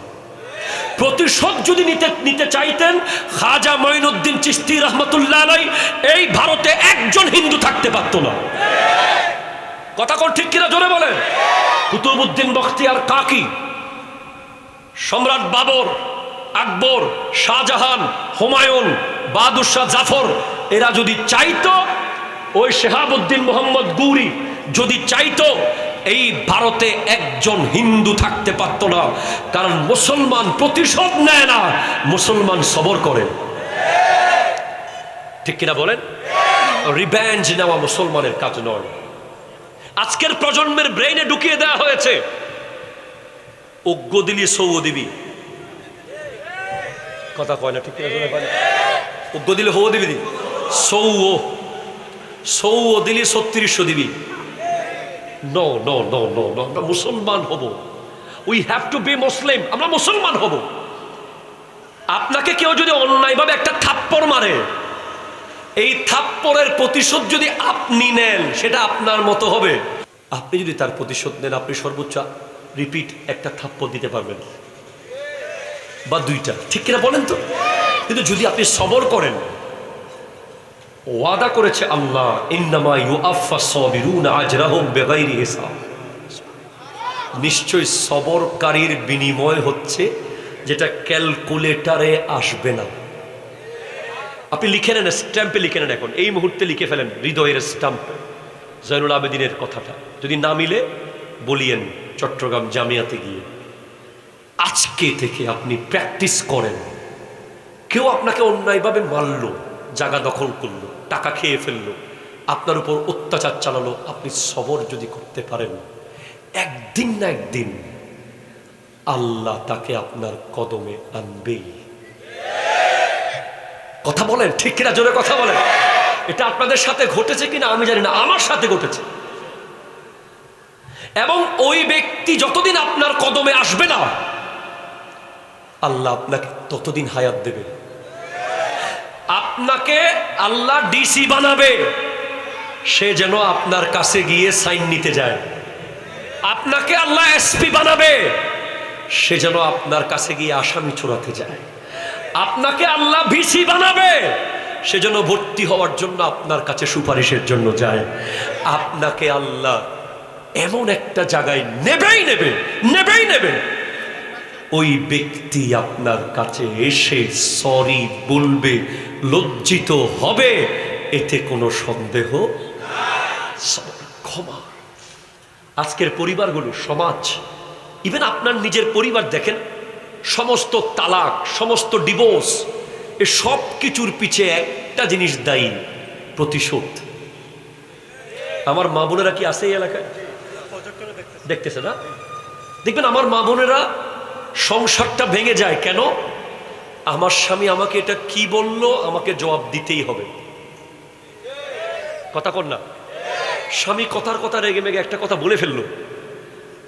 প্রতিশোধ যদি নিতে চাইতেন, খাজা মঈনুদ্দিন চিশতি রহমতুল্লাহ আলাইহি এই ভারতে একজন হিন্দু থাকতে পারত না। কথা কোন ঠিক কিনা জোরে বলেন? কুতুবউদ্দিন বখতিয়ার কাকি, সম্রাট বাবর, আকবর, শাহজাহান, হুমায়ুন, বাহাদুর শাহ জাফর, এরা যদি চাইতো, ওই শেহাবুদ্দিন মোহাম্মদ গৌরী যদি চাইতো, এই ভারতে একজন হিন্দু থাকতে পারত না। কারণ মুসলমান প্রতিশোধ নেয় না, মুসলমান সবর করে। ঠিক কিনা বলেন? রিভেঞ্জ নেওয়া মুসলমানের কাজ নয়। আজকের প্রজন্মের ব্রেইনে ঢুকিয়ে দেওয়া হয়েছে অজ্ঞ দিলি সৌ দিবি। কথা কয় না? ঠিক কিনা? অজ্ঞ দিলে হৌ দিবি, সৌ দিলি 3600 দিবি। No no no no no, আমরা মুসলমান হব। We have to be Muslim. আমরা মুসলমান হব। আপনাকে কেউ যদি অন্যায়ভাবে একটা থাপ্পড় মারে, এই থাপ্পড়ের প্রতিশোধ যদি আপনি নেন, সেটা আপনার মতো হবে। আপনি যদি তার প্রতিশোধ নেন, আপনি সর্বোচ্চ রিপিট একটা থাপ্পড় দিতে পারবেন বা দুইটা। ঠিক কিনা বলেন তো? কিন্তু যদি আপনি সবর করেন, ওয়াদা করেছে আল্লাহ, ইন্নামা ইউআফফাস সাবিরুনা আজরাহুম বিগাইরি হিসাব। নিশ্চয় সবরকারীর বিনিময় হচ্ছে যেটা ক্যালকুলেটরে আসবে না। আপনি লিখে নেন, স্ট্যাম্পে লিখে নেন, এখন এই মুহূর্তে লিখে ফেলেন হৃদয়ের স্ট্যাম্পে জয়নুল আবেদিনের কথাটা। যদি না মিলে বলিয়েন চট্টগ্রাম জামিয়াতে গিয়ে। আজকে থেকে আপনি প্র্যাকটিস করেন। কেউ আপনাকে অন্যায়ভাবে মারলো, জায়গা দখল করলো, টাকা খেয়ে ফেললো, আপনার উপর অত্যাচার চালালো, আপনি সবর যদি করতে পারেন, একদিন না একদিন আল্লাহ তাকে আপনার কদমে আনবেই। কথা বলেন ঠিক কিনা? জোরে কথা বলেন। এটা আপনাদের সাথে ঘটেছে কিনা আমি জানি না, আমার সাথে ঘটেছে। এবং ওই ব্যক্তি যতদিন আপনার কদমে আসবে না, আল্লাহ আপনাকে ততদিন হায়াত দেবে। আপনাকে আল্লাহ ডিসি বানাবে, সে যেন আপনার কাছে গিয়ে সাইন নিতে যায়। আপনাকে আল্লাহ এসপি বানাবে, সে যেন আপনার কাছে গিয়ে আসামি চোরাতে যায়। আপনাকে আল্লাহ ভিসি বানাবে, সে যেন ভর্তি হওয়ার জন্য আপনার কাছে সুপারিশের জন্য যায়। আপনাকে আল্লাহ এমন একটা জায়গায় নেবেই নেবে ওই ব্যক্তি আপনার কাছে এসে সরি বলবে, লজ্জিত হবে, এতে কোনো সন্দেহ। ক্ষমা। আজকের পরিবারগুলো, সমাজ, ইভেন আপনার নিজের পরিবার দেখেন, সমস্ত তালাক, সমস্ত ডিভোর্স, এ সব কিছুর পিছে একটা জিনিস দায়ী, প্রতিশোধ। আমার মা বোনেরা কি আছে এই এলাকায়? দেখতেছে না? দেখবেন আমার মা বোনেরা সংসারটা ভেঙে যায় কেন? আমার স্বামী আমাকে এটা কি বললো, আমাকে জবাব দিতেই হবে। কথা কর না? স্বামী কথার কথা রেগে মেগে একটা কথা বলে ফেললো,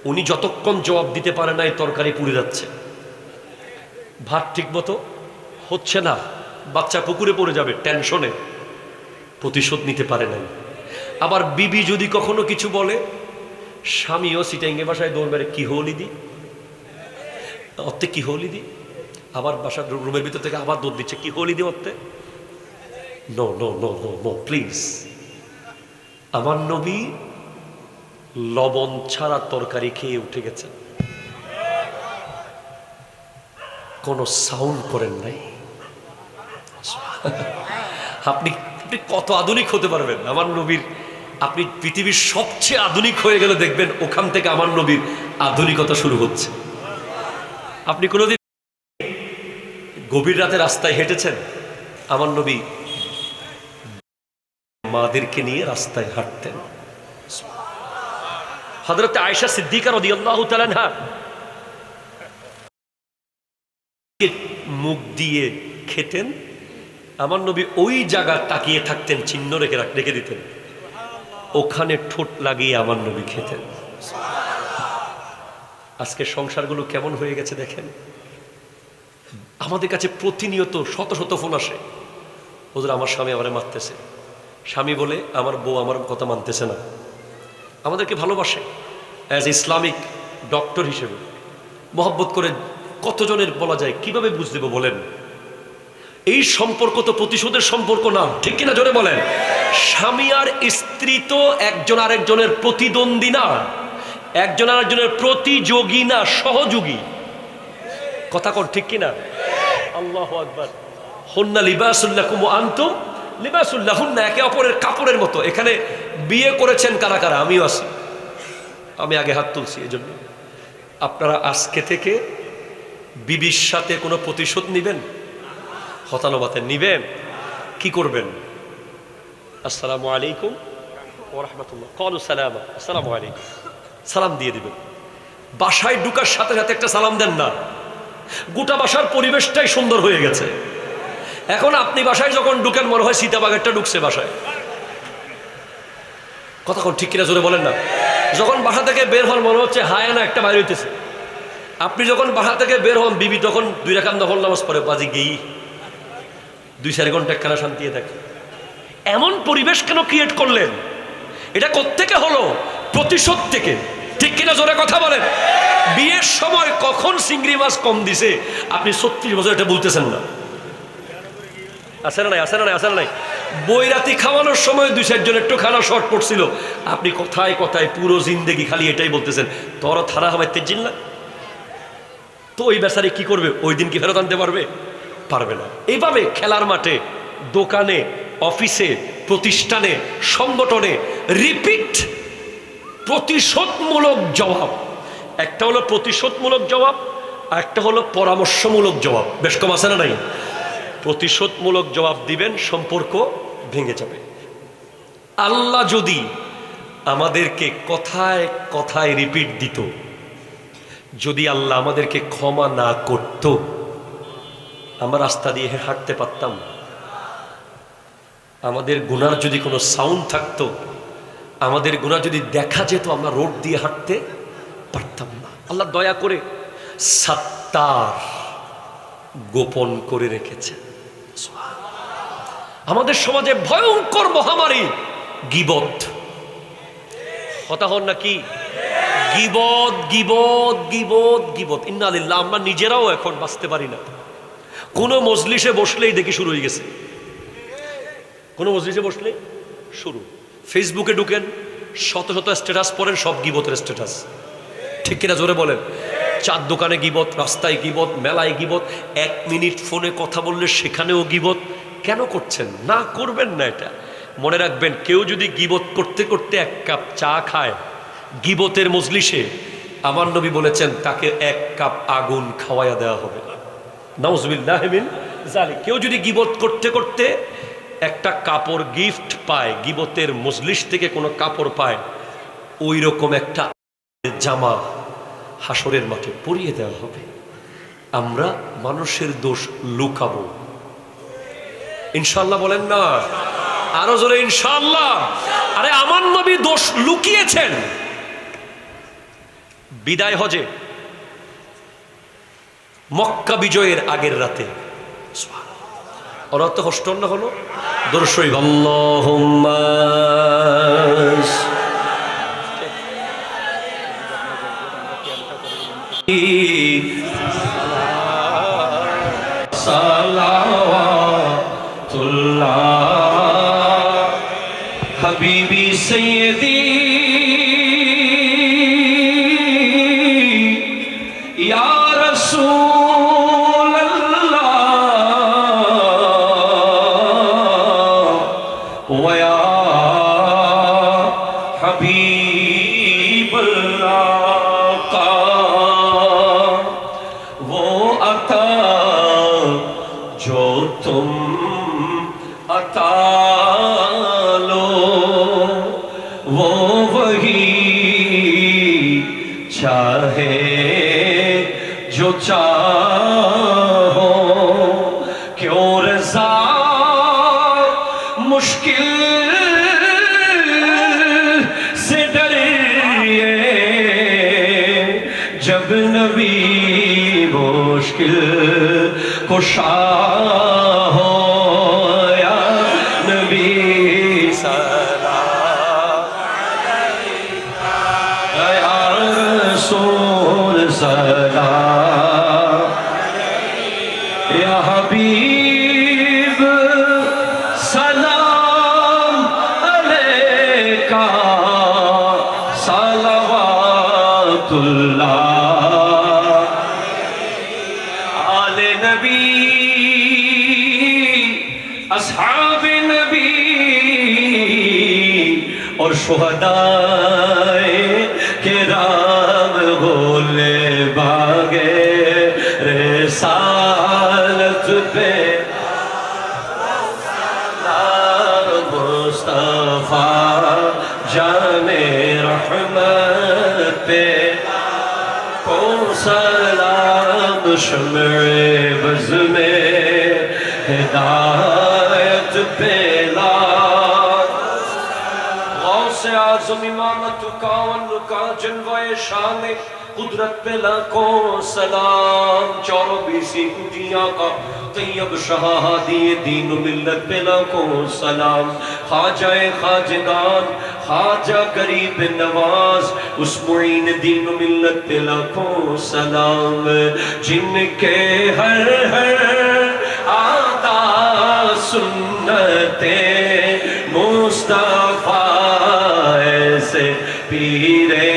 উনি যতক্ষণ জবাব দিতে পারে না, এই তরকারি পুড়ে যাচ্ছে, ভাত ঠিক মতো হচ্ছে না, বাচ্চা পুকুরে পড়ে যাবে টেনশনে, প্রতিশোধ নিতে পারে নাই। আবার বিবি যদি কখনো কিছু বলে, স্বামীও সিটাইঙ্গে বাসায় দৌড় মেরে কি হলি দি, অর্থে কি হলি দি, আবার বাসার রুমের ভিতর থেকে আবার দৌড় দিচ্ছে কি হলি দি অর্থে। No no no no no please. আমার নবী লবণ ছাড়া তরকারি খেয়ে উঠে গেছেন, কোনো সাউন্ড করেন নাই। আপনি কত আধুনিক হতে পারবেন আমার নবীর? আপনি পৃথিবীর সবচেয়ে আধুনিক হয়ে গেলে দেখবেন ওখান থেকে আমার নবীর আধুনিকতা শুরু হচ্ছে। আপনি কোনোদিন গভীর রাতে রাস্তায় হেঁটেছেন? আমার নবী মাদেরকে নিয়ে রাস্তায় হাঁটতেন। হযরত আয়েশা সিদ্দিকা রাদিয়াল্লাহু তাআলা আনহা মুখ দিয়ে খেতেন, আমার নবী ওই জায়গা তাকিয়ে থাকতেন, চিহ্ন রেখে দিতেন, ওখানে ঠোঁট লাগিয়ে আমার নবী খেতেন। আজকে সংসারগুলো কেমন হয়ে গেছে দেখেন। আমাদের কাছে প্রতিনিয়ত শত শত ফোন আসে, হুজুর আমার স্বামী আমারে মারতেছে। স্বামী বলে আমার বউ আমার কথা মানতেছে না। আমাদেরকে ভালোবাসে অ্যাজ ইসলামিক ডক্টর হিসেবে, মহব্বত করে কতজনের বলা যায়, কিভাবে বুঝ দেব বলেন? এই সম্পর্ক তো প্রতিশোধের সম্পর্ক না, ঠিক কিনা জোরে বলেন? স্বামী আর স্ত্রী তো একজন আরেকজনের প্রতিদ্বন্দ্বী না, একজন আরেকজনের প্রতিযোগী না, সহযোগী। কথা কর ঠিক কিনা? আল্লাহু আকবার। হুন্না লিবাসুল লাকুম ওয়া আনতুম লিবাসুল লাহুন্না, একে অপরের কাপড়ের মতো। এখানে বিয়ে করেছেন কারা কারা? আমিও আছি, আমি আগে হাত তুলছি। এই জন্য আপনারা আজকে থেকে বিবির সাথে কোনো প্রতিশোধ নিবেন? হতানুবাতে নিবেন? কি করবেন? আসসালামু আলাইকুম ওয়া রাহমাতুল্লাহ, ক্বালু সালামা, আসসালামু আলাইকুম, সালাম দিয়ে দিবেন। বাসায় ঢুকার সাথে সাথে একটা সালাম দেন না, গোটা বাসার পরিবেশটাই সুন্দর হয়ে গেছে। এখন আপনি বাসায় যখন ঢুকেন মনে হয় সীতাবাগেরটা ঢুকছে বাসায়। কথা কোন ঠিক কিনা জোরে বলেন না? যখন বাসা থেকে বের হন মনে হচ্ছে হায় না একটা বাইরে হইতেছে। আপনি যখন বাসা থেকে বের হন, বিবি তখন 2 রাকাত নফল নামাজ পড়ে, বাজি গেই 2-4 ঘন্টা একখানা শান্তিতে থাকে। এমন পরিবেশ কেন ক্রিয়েট করলেন? এটা কোত্থেকে হলো? প্রতিশোধ থেকে, ঠিক কিনা জোরে কথা বলেন? বিয়ের সময় কখন চিংড়ি মাছ কম দিছে আপনি 36 বছর এটা বলতেছেন না? আছে না নাই? আছে না নাই? আছে না নাই? বৈরাতি খাওয়ানোর সময় 2-4 জন একটু খানা শর্ট পড়ছিল, আপনি কথায় কথায় পুরো জিন্দেগি খালি এটাই বলতেছেন, তোর থারা হবে তেজিল না। তো ওই বেচারি কি করবে? ওই দিন কি ফেরত আনতে পারবে? পারবে না। এইভাবে খেলার মাঠে, দোকানে, অফিসে, প্রতিষ্ঠানে, সংগঠনে রিপিট প্রতিশোধমূলক জবাব। একটা হলো প্রতিশোধমূলক জবাব, আর একটা হলো পরামর্শমূলক জবাব। বেশ কম আছে না নাই? প্রতিশোধমূলক জবাব দিবেন, সম্পর্ক ভেঙে যাবে। আল্লাহ যদি আমাদেরকে কথায় কথায় রিপিট দিত, যদি আল্লাহ আমাদেরকে ক্ষমা না করত, আমরা রাস্তা দিয়ে হাঁটতে পারতাম? আমাদের গুনার যদি কোনো সাউন্ড থাকতো, আমাদের গুনাহ যদি দেখা যেত, আমরা রোড দিয়ে হাঁটতে পারতাম না। আল্লাহ দয়া করে সাত্তার, গোপন করে রেখেছেন। আমাদের সমাজে ভয়ঙ্কর মহামারী গীবত। কথা হন নাকি? গীবত গীবত গীবত গীবত, ইন্না লিল্লাহ। আমরা নিজেরাও এখন বাঁচতে পারি না। কোনো মজলিসে বসলেই দেখি শুরু হয়ে গেছে। কোনো মজলিসে বসলে শুরু। ফেসবুকে ঢুকেন, শত শত স্ট্যাটাস পড়েন, সব গীবতের স্ট্যাটাস। ঠিক কিনা জোরে বলেন? চার দোকানে গীবত, রাস্তায় গীবত, মেলায় গীবত, 1 মিনিট ফোনে কথা বললে সেখানেও গীবত। কেন করছেন? না, করবেন না। এটা মনে রাখবেন, কেউ যদি গীবত করতে করতে 1 কাপ চা খায় গীবতের মজলিসে, আমার নবী বলেছেন তাকে 1 কাপ আগুন খাওয়াইয়া দেওয়া হবে। নাউজুবিল্লাহ মিন যালিক। কেউ যদি গীবত করতে করতে একটা কাপড় গিফট পায়, গীবতের মজলিস থেকে কোনো কাপড় পায়, ওই রকম একটা জামা হাসরের মাঠে পরিয়ে দেওয়া হবে। আমরা মানুষের দোষ লুকাবো, ইনশাআল্লাহ বলেন না? আরো জোরে ইনশাআল্লাহ। আরে আমার নবী দোষ লুকিয়েছেন বিদায় হজে, মক্কা বিজয়ের আগের রাতে। ওরা তো কষ্ট না হলো দরুদ শরীফ, আল্লাহুম্মা সালাওয়াতুল্লাহ হাবিবি সাইয়্যিদি ইয়া রাসূলাল্লাহ ওয়া ইয়া হাবিবাল্লাহ কা वो अता जो तुम अता लो, वो वही चाहे जो चाहो, क्यों रज़ा मुश्किल से डरिए, जब नबी मुश्किल कुशा हो, या नबी सलाम अलैका, या रसूल सलाम अलैका, या हबीब सलाम अलैका, सलावतुल्लाह नबी अस्हाब नबी और शुहदाए किराम गोले भागे रिसालत पे मुस्तफा जाने रहमत पे को सलाम शम्ए बज़ में हिदायत पेला, गौसे आज़म इमामत का वन्नुका जलवाए शान कुदरत पे लाखों सलाम, 24 कुटियां का तैयब शहादी दीन मिल्लत पे लाखों सलाम, खाजाए खाजगान खाजा गरीब नवाज उस मुईन दीन मिल्लत पे लाखों सलाम, जिनके हर हर आदा सुन्नते मुस्तफा से पीरे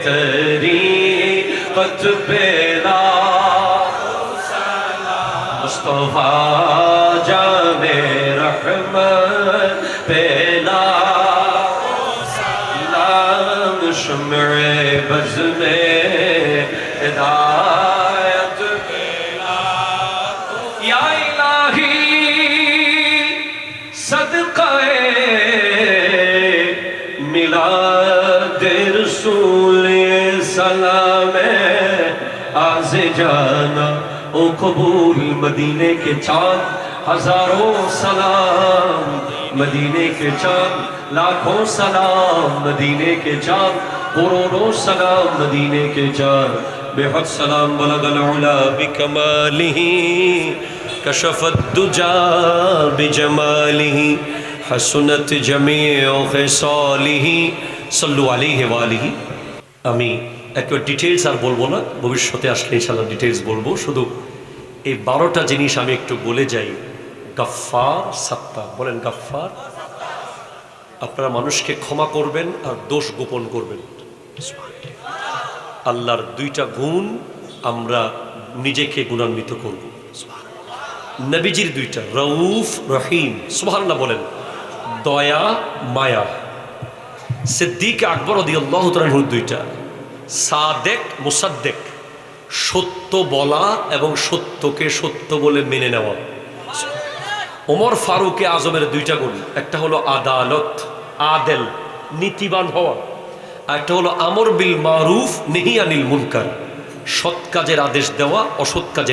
तरीक़त पेला, मुस्तफा जाने रहमत पेला, शम्ए बज़ में हिदायत पेला, या इलाही सदक़े मिलाद रसूल सलाम आज़े जाना ओ कबूल, मदीने के चाँद हजारों सलाम, मदीने के चाँद लाखों सलाम, मदीने के चाँद करोड़ों सलाम, मदीने के चाँद बेहद सलाम, बलगल उला बिकमालिही कशफत दुजा बिजमालिही हसनत जमीउ খিসালিহি सल्लु अलैहि वालिहि। আমি একবার ডিটেইলস আর বলবো না, ভবিষ্যতে আসলে ইনশাআল্লাহ ডিটেইলস বলবো। শুধু এই 12টা জিনিস আমি একটু বলে যাই। গফফার, সাত্তার, বলেন গফফার, আপনারা মানুষকে ক্ষমা করবেন আর দোষ গোপন করবেন। আল্লাহর দুইটা গুণ আমরা নিজেকে গুণান্বিত করব। নবীজির দুইটা, রউফ রহিম, সুবহানাল্লাহ বলেন, দয়া মায়া। সিদ্দিক আকবর রাদিয়াল্লাহু তাআলা আনহু দুইটা, সাদেক মুসাদ্দেক, সত্য বলা এবং সত্যকে সত্য বলে মেনে নেওয়া। ওমর ফারুকে আজমের দুইটা গুণ, একটা হলো আদালত, আদেল, নীতিবান হওয়া, আর একটা হলো আমর বিল মারুফ নেহি আনিল মুনকার, সৎ কাজের আদেশ দেওয়া, অসৎ কাজের